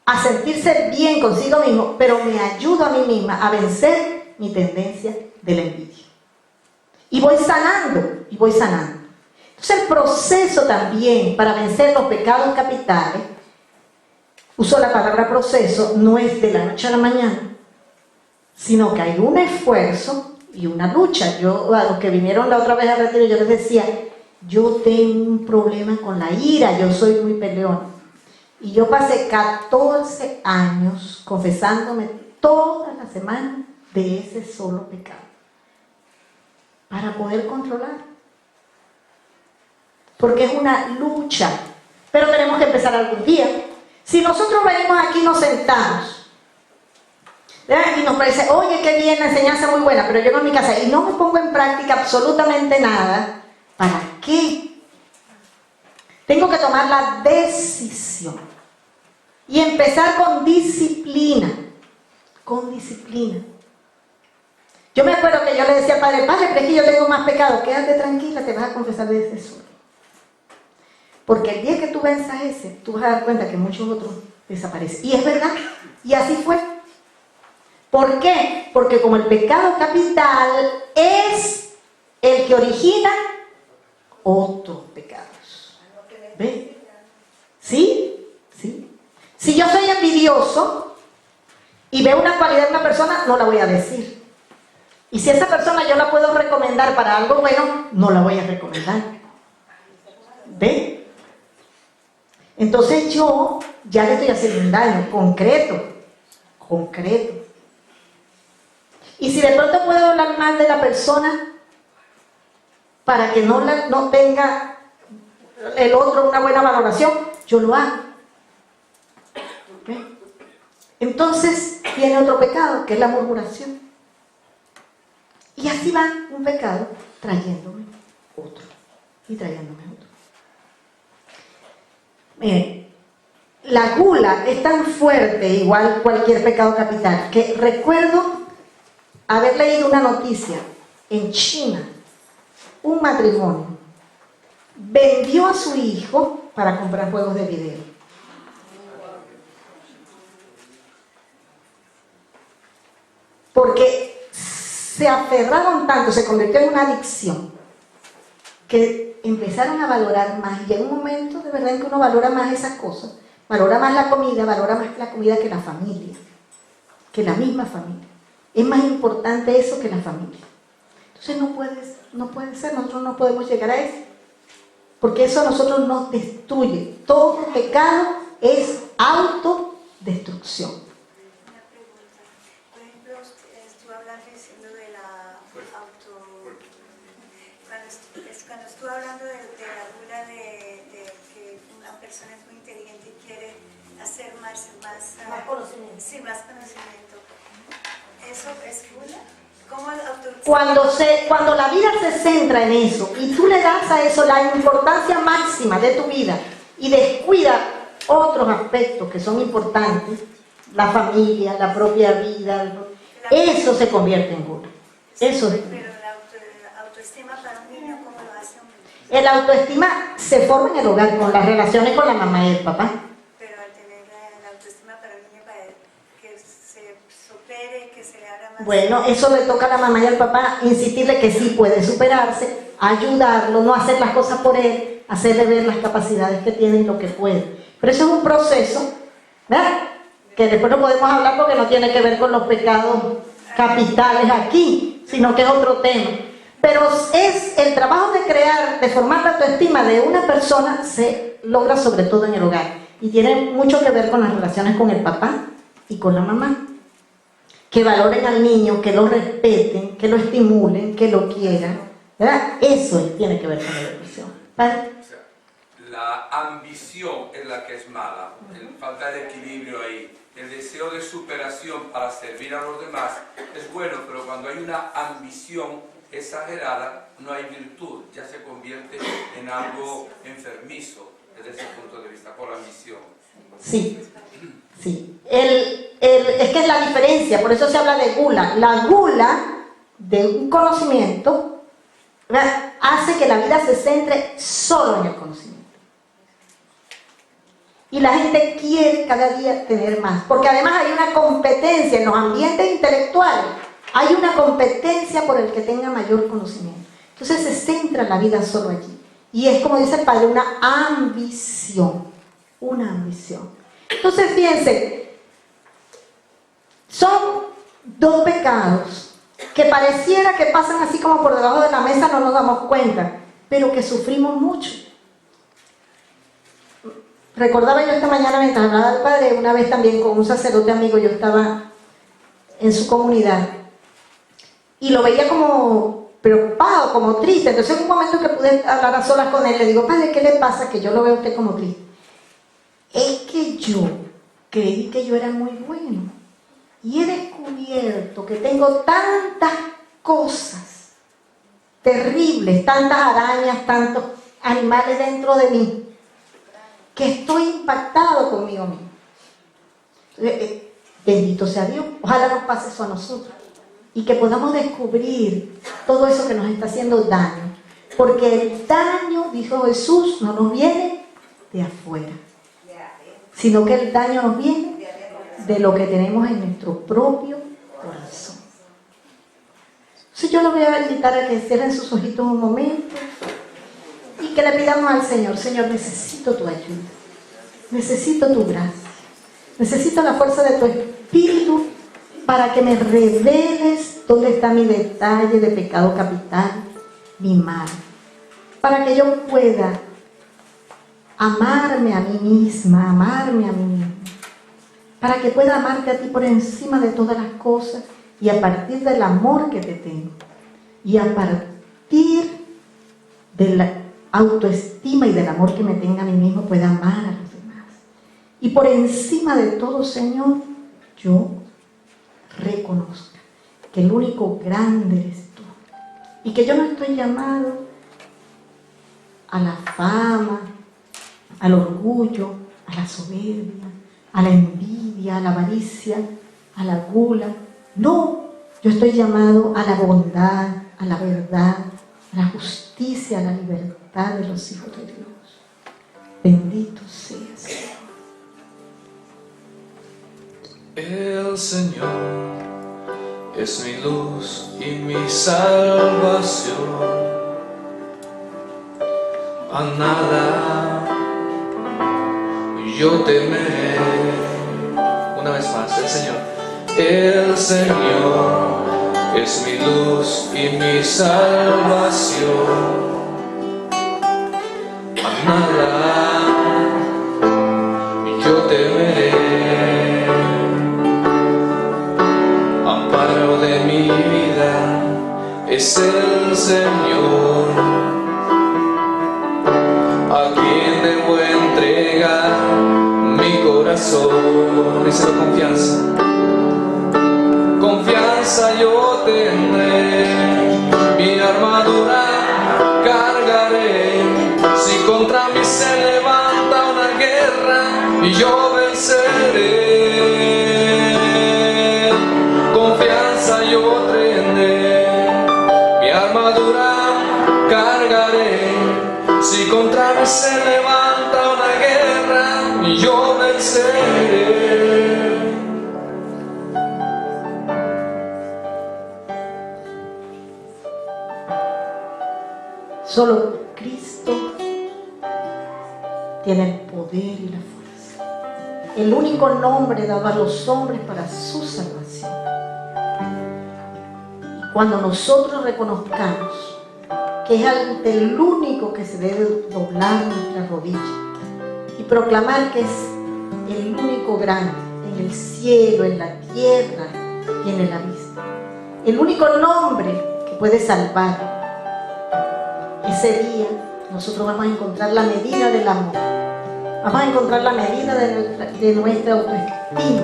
a sentirse bien consigo mismo, pero me ayudo a mí misma a vencer mi tendencia de la envidia. Y voy sanando, y voy sanando. Entonces el proceso también para vencer los pecados capitales, uso la palabra proceso, no es de la noche a la mañana, sino que hay un esfuerzo y una lucha. Yo, a los que vinieron la otra vez al retiro, yo les decía, yo tengo un problema con la ira, yo soy muy peleón. Y yo pasé 14 años confesándome toda la semana de ese solo pecado, para poder controlar. Porque es una lucha, pero tenemos que empezar algún día. Si nosotros venimos aquí y nos sentamos, ¿verdad? Y nos parece, oye, qué bien, la enseñanza muy buena, pero llego a mi casa y no me pongo en práctica absolutamente nada, ¿para qué? Tengo que tomar la decisión y empezar con disciplina. Con disciplina. Yo me acuerdo que yo le decía al padre, pero es que yo tengo más pecado, quédate tranquila, te vas a confesar de ese solo. Porque el día que tú venzas ese, tú vas a dar cuenta que muchos otros desaparecen. Y es verdad, y así fue. ¿Por qué? Porque como el pecado capital es el que origina otros pecados. ¿Ven? ¿Sí? ¿Sí? Si yo soy envidioso y veo una cualidad de una persona, no la voy a decir. Y si esa persona yo la puedo recomendar para algo bueno, no la voy a recomendar. ¿Ven? Entonces yo ya le estoy haciendo un daño concreto. Y si de pronto puedo hablar mal de la persona para que no tenga el otro una buena valoración, yo lo hago. ¿Ven? Entonces viene otro pecado, que es la murmuración. Y así va un pecado trayéndome otro. Y trayéndome otro. La gula es tan fuerte, igual cualquier pecado capital, que recuerdo haber leído una noticia en China. Un matrimonio vendió a su hijo para comprar juegos de video. Porque se aferraron tanto, se convirtió en una adicción, que empezaron a valorar más. Y llega un momento de verdad en que uno valora más esas cosas, valora más la comida, valora más la comida que la familia, que la misma familia. Es más importante eso que la familia. Entonces no puede ser, nosotros no podemos llegar a eso, porque eso a nosotros nos destruye. Todo pecado es autodestrucción. Cuando estuve hablando de la gula de que una persona es muy inteligente y quiere hacer más conocimiento. Sí, más conocimiento. ¿Eso es gula? ¿Cómo Cuando la vida se centra en eso y tú le das a eso la importancia máxima de tu vida y descuida otros aspectos que son importantes, la familia, la propia vida, eso se convierte en gula. Eso es. El autoestima se forma en el hogar, con las relaciones con la mamá y el papá. Pero al tener la autoestima para el niño, para que se supere, que se le abra más... Bueno, eso le toca a la mamá y al papá insistirle que sí puede superarse, ayudarlo, no hacer las cosas por él, hacerle ver las capacidades que tiene y lo que puede. Pero eso es un proceso, ¿verdad? Que después no podemos hablar porque no tiene que ver con los pecados capitales aquí, sino que es otro tema. Pero es el trabajo de crear, de formar la autoestima de una persona, se logra sobre todo en el hogar. Y tiene mucho que ver con las relaciones con el papá y con la mamá. Que valoren al niño, que lo respeten, que lo estimulen, que lo quieran. ¿Verdad? Eso tiene que ver con la educación. ¿Vale? La ambición es la que es mala, falta de equilibrio ahí. el deseo de superación para servir a los demás es bueno, pero cuando hay una ambición exagerada, no hay virtud, ya se convierte en algo enfermizo desde ese punto de vista, por la ambición. Sí, sí. Es que es la diferencia, por eso se habla de gula. La gula de un conocimiento, ¿verdad?, hace que la vida se centre solo en el conocimiento. Y la gente quiere cada día tener más, porque además hay una competencia en los ambientes intelectuales, hay una competencia por el que tenga mayor conocimiento. Entonces se centra la vida solo allí. Y es, como dice el padre, una ambición. Una ambición. Entonces, fíjense, son dos pecados que pareciera que pasan así como por debajo de la mesa, no nos damos cuenta, pero que sufrimos mucho. Recordaba yo esta mañana mientras hablaba del padre, una vez también con un sacerdote amigo, yo estaba en su comunidad y lo veía como preocupado, como triste. Entonces en un momento que pude hablar a solas con él, le digo: padre, ¿qué le pasa? Que yo lo veo a usted como triste. Es que yo creí que yo era muy bueno y he descubierto que tengo tantas cosas terribles, tantas arañas, tantos animales dentro de mí, que estoy impactado conmigo mismo. Bendito sea Dios, ojalá nos pase eso a nosotros y que podamos descubrir todo eso que nos está haciendo daño, porque el daño, dijo Jesús, no nos viene de afuera, sino que el daño nos viene de lo que tenemos en nuestro propio corazón. Entonces yo los voy a invitar a que cierren sus ojitos un momento y que le pidamos al Señor: Señor, necesito tu ayuda, necesito tu gracia, necesito la fuerza de tu Espíritu para que me reveles dónde está mi detalle de pecado capital, mi mal, para que yo pueda amarme a mí misma, amarme a mí misma, para que pueda amarte a ti por encima de todas las cosas, y a partir del amor que te tengo, y a partir de la autoestima y del amor que me tenga a mí mismo, pueda amar a los demás. Y por encima de todo, Señor, yo reconozca que el único grande eres tú, y que yo no estoy llamado a la fama, al orgullo, a la soberbia, a la envidia, a la avaricia, a la gula. No, yo estoy llamado a la bondad, a la verdad, a la justicia, a la libertad de los hijos de Dios. Bendito seas. El Señor es mi luz y mi salvación. A nada yo temeré. Una vez más, el Señor. El Señor es mi luz y mi salvación. A nada yo temeré. Amparo de mi vida es el Señor, a quien debo entregar mi corazón. Díselo: confianza. Confianza yo tendré, mi armadura cargaré. Si contra mí se levanta una guerra, y yo venceré. Confianza yo tendré, mi armadura cargaré. Si contra mí se levanta una guerra, y yo venceré. Solo Cristo tiene el poder y la fuerza, el único nombre dado a los hombres para su salvación. Y cuando nosotros reconozcamos que es ante el único que se debe doblar nuestra rodilla y proclamar que es el único grande en el cielo, en la tierra y en el abismo, el único nombre que puede salvar, ese día nosotros vamos a encontrar la medida del amor, vamos a encontrar la medida de nuestra autoestima,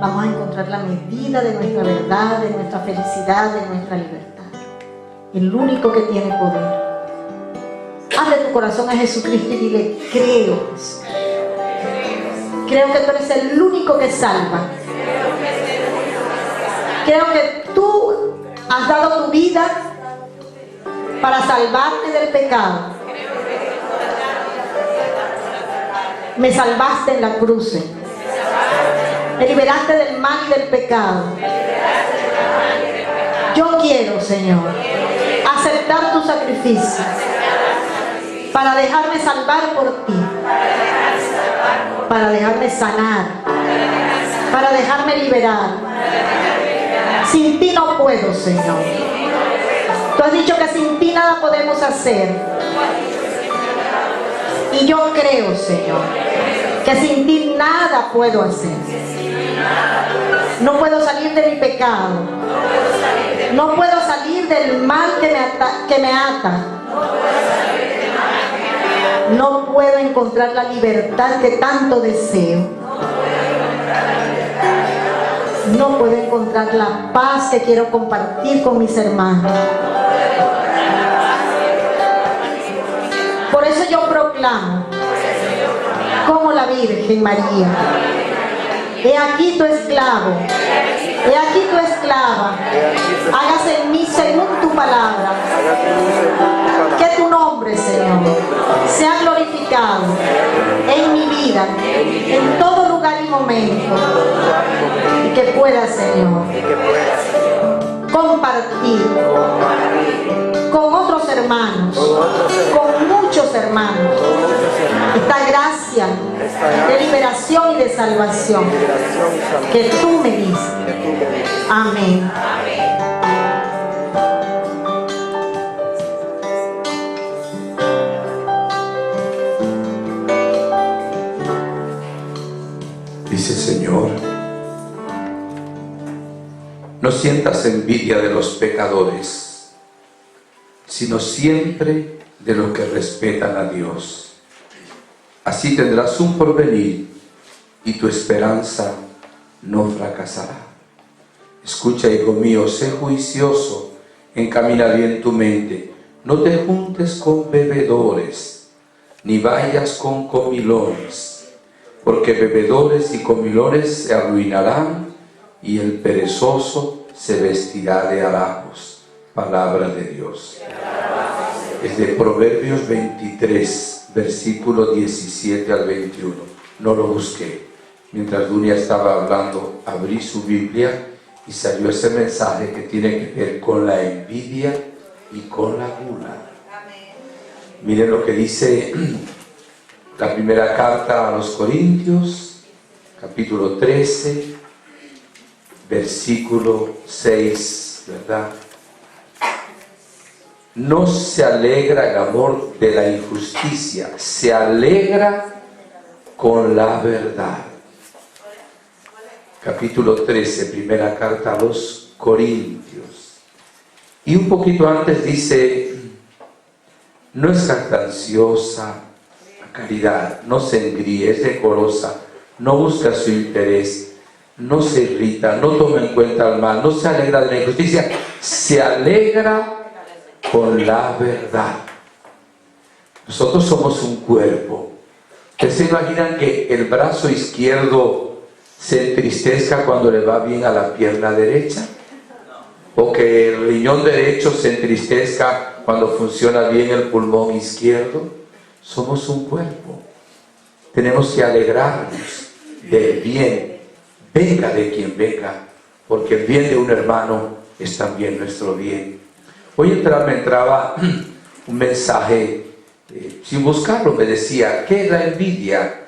vamos a encontrar la medida de nuestra verdad, de nuestra felicidad, de nuestra libertad. El único que tiene poder. Abre tu corazón a Jesucristo y dile: creo, Jesús. Creo que tú eres el único que salva. Creo que tú has dado tu vida para salvarme del pecado. Me salvaste en la cruz. Me liberaste del mal y del pecado. Yo quiero, Señor, aceptar tu sacrificio para dejarme salvar por ti, para dejarme sanar, para dejarme liberar. Sin ti no puedo, Señor. Tú has dicho que sin ti nada podemos hacer. Y yo creo, Señor, que sin ti nada puedo hacer. No puedo salir de mi pecado. No puedo salir del mal que me ata. No puedo encontrar la libertad que tanto deseo. No puedo encontrar la paz que quiero compartir con mis hermanos. Por eso yo proclamo, como la Virgen María: he aquí tu esclavo, he aquí tu esclava, hágase en mí según tu palabra. Que tu nombre, Señor, sea glorificado en mi vida, en todo lugar y momento, y que pueda, Señor, compartir con otros hermanos, con muchos hermanos, esta gracia de liberación y de salvación que tú me diste. Amén. Dice el Señor: no sientas envidia de los pecadores, sino siempre de los que respetan a Dios. Así tendrás un porvenir y tu esperanza no fracasará. Escucha, hijo mío, sé juicioso, encamina bien tu mente. No te juntes con bebedores, ni vayas con comilones, porque bebedores y comilones se arruinarán, y el perezoso se vestirá de harapos. Palabra de Dios. Es de Proverbios 23, versículo 17 al 21. No lo busqué. Mientras Dunia estaba hablando, abrí su Biblia y salió ese mensaje que tiene que ver con la envidia y con la gula. Miren lo que dice la primera carta a los Corintios, capítulo 13, versículo 6, ¿verdad? No se alegra el amor de la injusticia, se alegra con la verdad. Capítulo 13, primera carta a los Corintios. Y un poquito antes dice: no es jactanciosa la caridad, no se engríe, es decorosa, no busca su interés, no se irrita, no toma en cuenta el mal, no se alegra de la injusticia, se alegra con la verdad. Nosotros somos un cuerpo. ¿Ustedes se imaginan que el brazo izquierdo se entristezca cuando le va bien a la pierna derecha? ¿O que el riñón derecho se entristezca cuando funciona bien el pulmón izquierdo? Somos un cuerpo. Tenemos que alegrarnos del bien, venga de quien venga, porque el bien de un hermano es también nuestro bien. Hoy me entraba un mensaje, sin buscarlo, me decía: ¿qué es la envidia?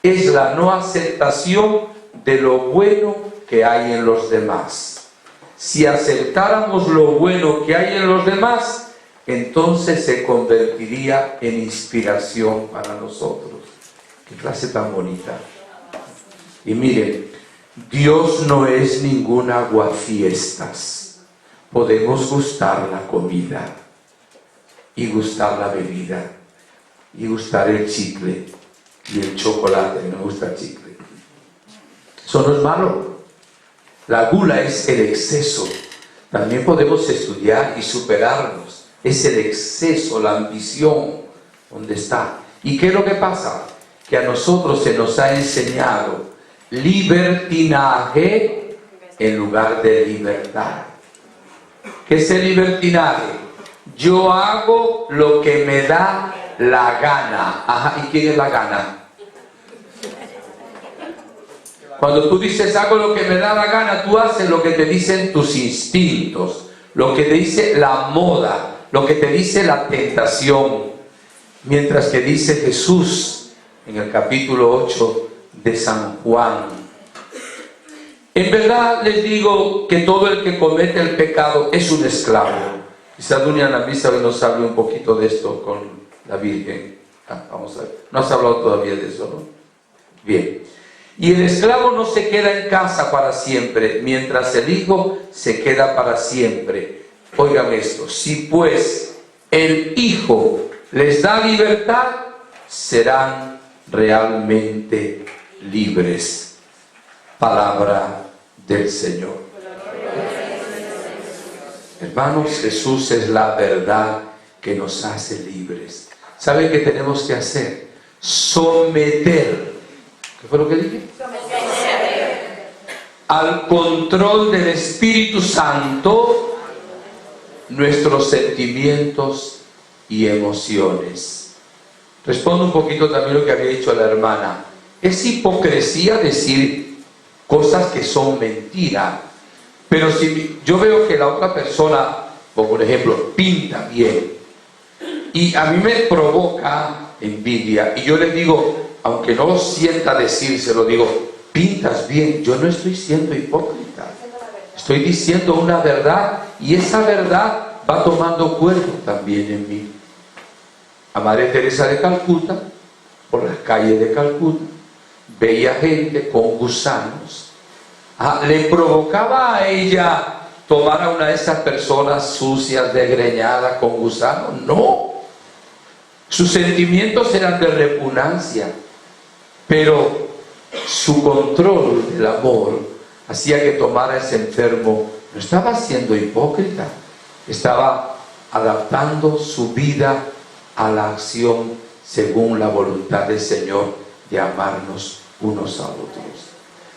Es la no aceptación de lo bueno que hay en los demás. Si aceptáramos lo bueno que hay en los demás, entonces se convertiría en inspiración para nosotros. Qué frase tan bonita. Y miren, Dios no es ningún aguafiestas. Podemos gustar la comida, y gustar la bebida, y gustar el chicle y el chocolate. Me gusta el chicle. Eso no es malo. La gula es el exceso. También podemos estudiar y superarnos. Es el exceso, la ambición, donde está. ¿Y qué es lo que pasa? Que a nosotros se nos ha enseñado libertinaje en lugar de libertad. ¿Qué es el libertinaje? Yo hago lo que me da la gana. Ajá, ¿y quién es la gana? Cuando tú dices hago lo que me da la gana, tú haces lo que te dicen tus instintos, lo que te dice la moda, lo que te dice la tentación. Mientras que dice Jesús en el capítulo 8 de San Juan: en verdad les digo que todo el que comete el pecado es un esclavo. Quizás Dunia en la misa hoy nos hable un poquito de esto con la Virgen. Vamos a ver. No has hablado todavía de eso, ¿no? Bien. Y el esclavo no se queda en casa para siempre, mientras el hijo se queda para siempre. Oigan esto: si pues el hijo les da libertad, serán realmente libres. Palabra del Señor. Hermanos, Jesús es la verdad que nos hace libres. ¿Saben qué tenemos que hacer? Someter. ¿Qué fue lo que dije? Al control del Espíritu Santo nuestros sentimientos y emociones. Respondo un poquito también lo que había dicho la hermana. Es hipocresía decir cosas que son mentira. Pero si yo veo que la otra persona, como por ejemplo, pinta bien, y a mí me provoca envidia, y yo le digo, aunque no lo sienta decírselo, digo, pintas bien, yo no estoy siendo hipócrita, estoy diciendo una verdad, y esa verdad va tomando cuerpo también en mí. A Madre Teresa de Calcuta, por las calles de Calcuta, veía gente con gusanos. Le provocaba a ella tomar a una de esas personas sucias, desgreñadas, con gusanos. No, sus sentimientos eran de repugnancia, pero su control del amor hacía que tomara a ese enfermo. No estaba siendo hipócrita, estaba adaptando su vida a la acción según la voluntad del Señor de amarnos unos a otros.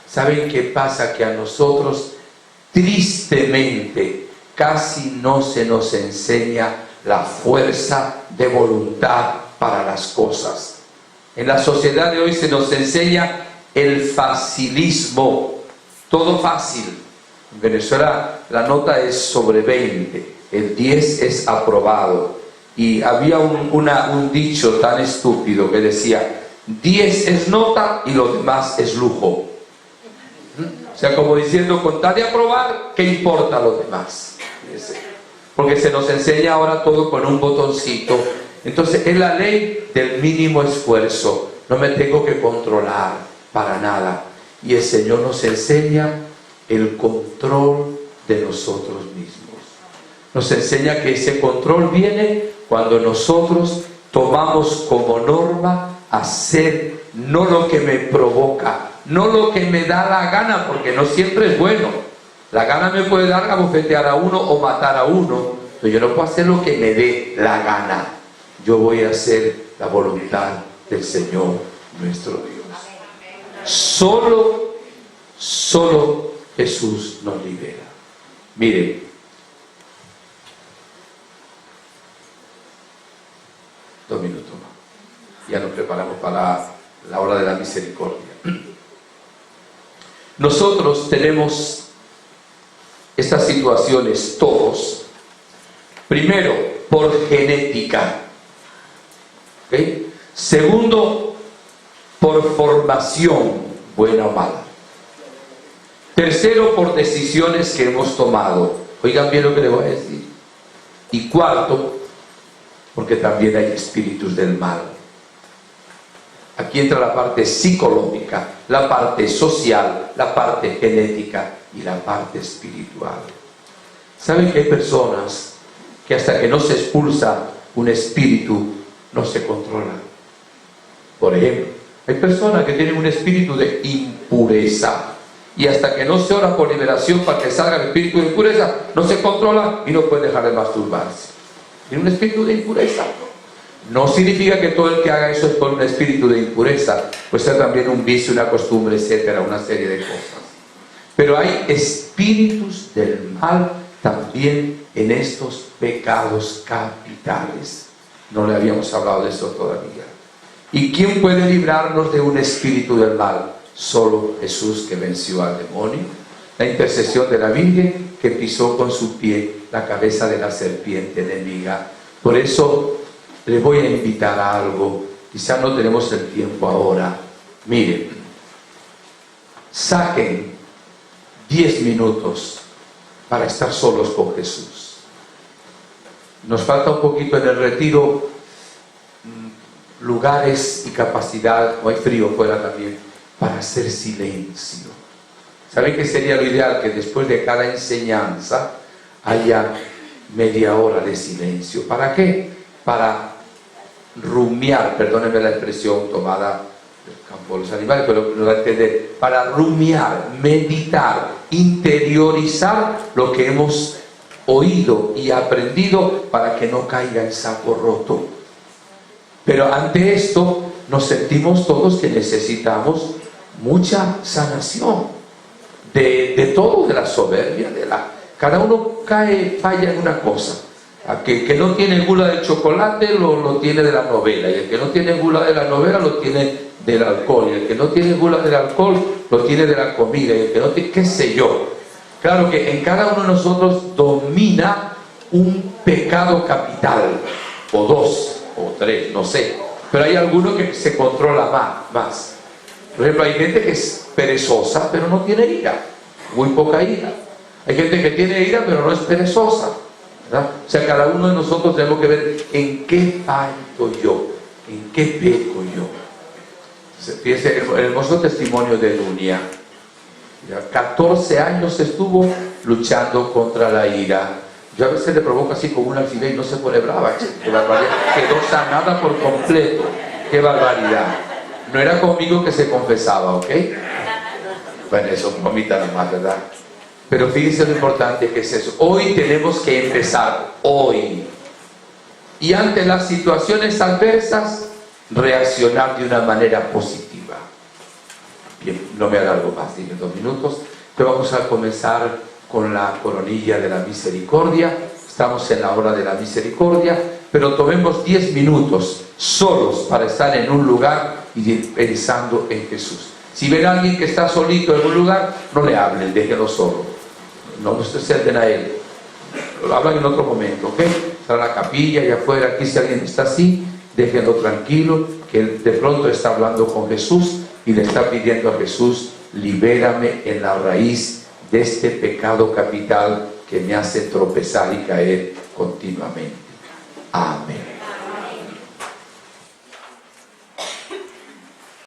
¿Saben qué pasa? Que a nosotros tristemente casi no se nos enseña la fuerza de voluntad para las cosas. En la sociedad de hoy se nos enseña el facilismo, todo fácil. En Venezuela la nota es sobre 20, el 10 es aprobado. Y había un dicho tan estúpido que decía, 10 es nota y lo demás es lujo. O sea, como diciendo, con tal de aprobar, ¿qué importa lo demás? Porque se nos enseña ahora todo con un botoncito. Entonces es la ley del mínimo esfuerzo. No me tengo que controlar para nada. Y el Señor nos enseña el control de nosotros mismos. Nos enseña que ese control viene cuando nosotros tomamos como norma hacer no lo que me provoca, no lo que me da la gana, porque no siempre es bueno. La gana me puede dar a bofetear a uno o matar a uno, pero yo no puedo hacer lo que me dé la gana. Yo voy a hacer la voluntad del Señor nuestro Dios. Solo Jesús nos libera. Miren, dos minutos más. Ya nos preparamos para la hora de la misericordia. Nosotros tenemos estas situaciones todos, primero por genética, ¿okay? Segundo por formación, buena o mala. Tercero por decisiones que hemos tomado. Oigan bien lo que les voy a decir. Y cuarto, porque también hay espíritus del mal. Aquí entra la parte psicológica, la parte social, la parte genética y la parte espiritual. ¿Saben que hay personas que hasta que no se expulsa un espíritu no se controla? Por ejemplo, hay personas que tienen un espíritu de impureza Y hasta que no se ora por liberación para que salga el espíritu de impureza, no se controla y no puede dejar de masturbarse. Tiene un espíritu de impureza. No significa que todo el que haga eso es por un espíritu de impureza, puede ser también un vicio, una costumbre, etcétera, una serie de cosas. Pero hay espíritus del mal también en estos pecados capitales. No le habíamos hablado de eso todavía. ¿Y quién puede librarnos de un espíritu del mal? Solo Jesús, que venció al demonio. La intercesión de la Virgen, que pisó con su pie la cabeza de la serpiente enemiga. Por eso les voy a invitar a algo. Quizá no tenemos el tiempo ahora. Miren, saquen 10 minutos para estar solos con Jesús. Nos falta un poquito en el retiro lugares y capacidad, o hay frío fuera también, para hacer silencio. ¿Saben qué sería lo ideal? Que después de cada enseñanza haya media hora de silencio. ¿Para qué? Para rumiar, perdónenme la expresión tomada del campo de los animales, pero lo va a entender. Para rumiar, meditar, interiorizar lo que hemos oído y aprendido para que no caiga en saco roto. Pero ante esto nos sentimos todos que necesitamos mucha sanación de todo, de la soberbia, cada uno falla en una cosa. El que no tiene gula de chocolate lo tiene de la novela, y el que no tiene gula de la novela lo tiene del alcohol, y el que no tiene gula del alcohol lo tiene de la comida, y el que no tiene, qué sé yo. Claro que en cada uno de nosotros domina un pecado capital, o dos, o tres, no sé, pero hay alguno que se controla más. Por ejemplo, hay gente que es perezosa pero no tiene ira, muy poca ira. Hay gente que tiene ira pero no es perezosa, ¿verdad? O sea, cada uno de nosotros tenemos que ver en qué fallo yo, en qué peco yo. Fíjense el hermoso testimonio de Dunia. 14 años estuvo luchando contra la ira. Yo a veces le provoco así como un alfiler y no se pone brava. Qué barbaridad. Quedó sanada por completo. Qué barbaridad. No era conmigo que se confesaba, ¿ok? Bueno, eso bromita nomás, ¿verdad? Pero fíjense lo importante que es eso. Hoy tenemos que empezar, hoy. Y ante las situaciones adversas, reaccionar de una manera positiva. Bien, no me alargo más, dije 2 minutos. Entonces vamos a comenzar con la coronilla de la misericordia. Estamos en la hora de la misericordia, pero tomemos 10 minutos solos para estar en un lugar y pensando en Jesús. Si ven a alguien que está solito en un lugar, no le hablen, déjenlo solo. No se acerquen a él. Lo hablan en otro momento, ¿ok? Está en la capilla y afuera, aquí si alguien está así, déjenlo tranquilo, que él de pronto está hablando con Jesús y le está pidiendo a Jesús: libérame en la raíz de este pecado capital que me hace tropezar y caer continuamente. Amén.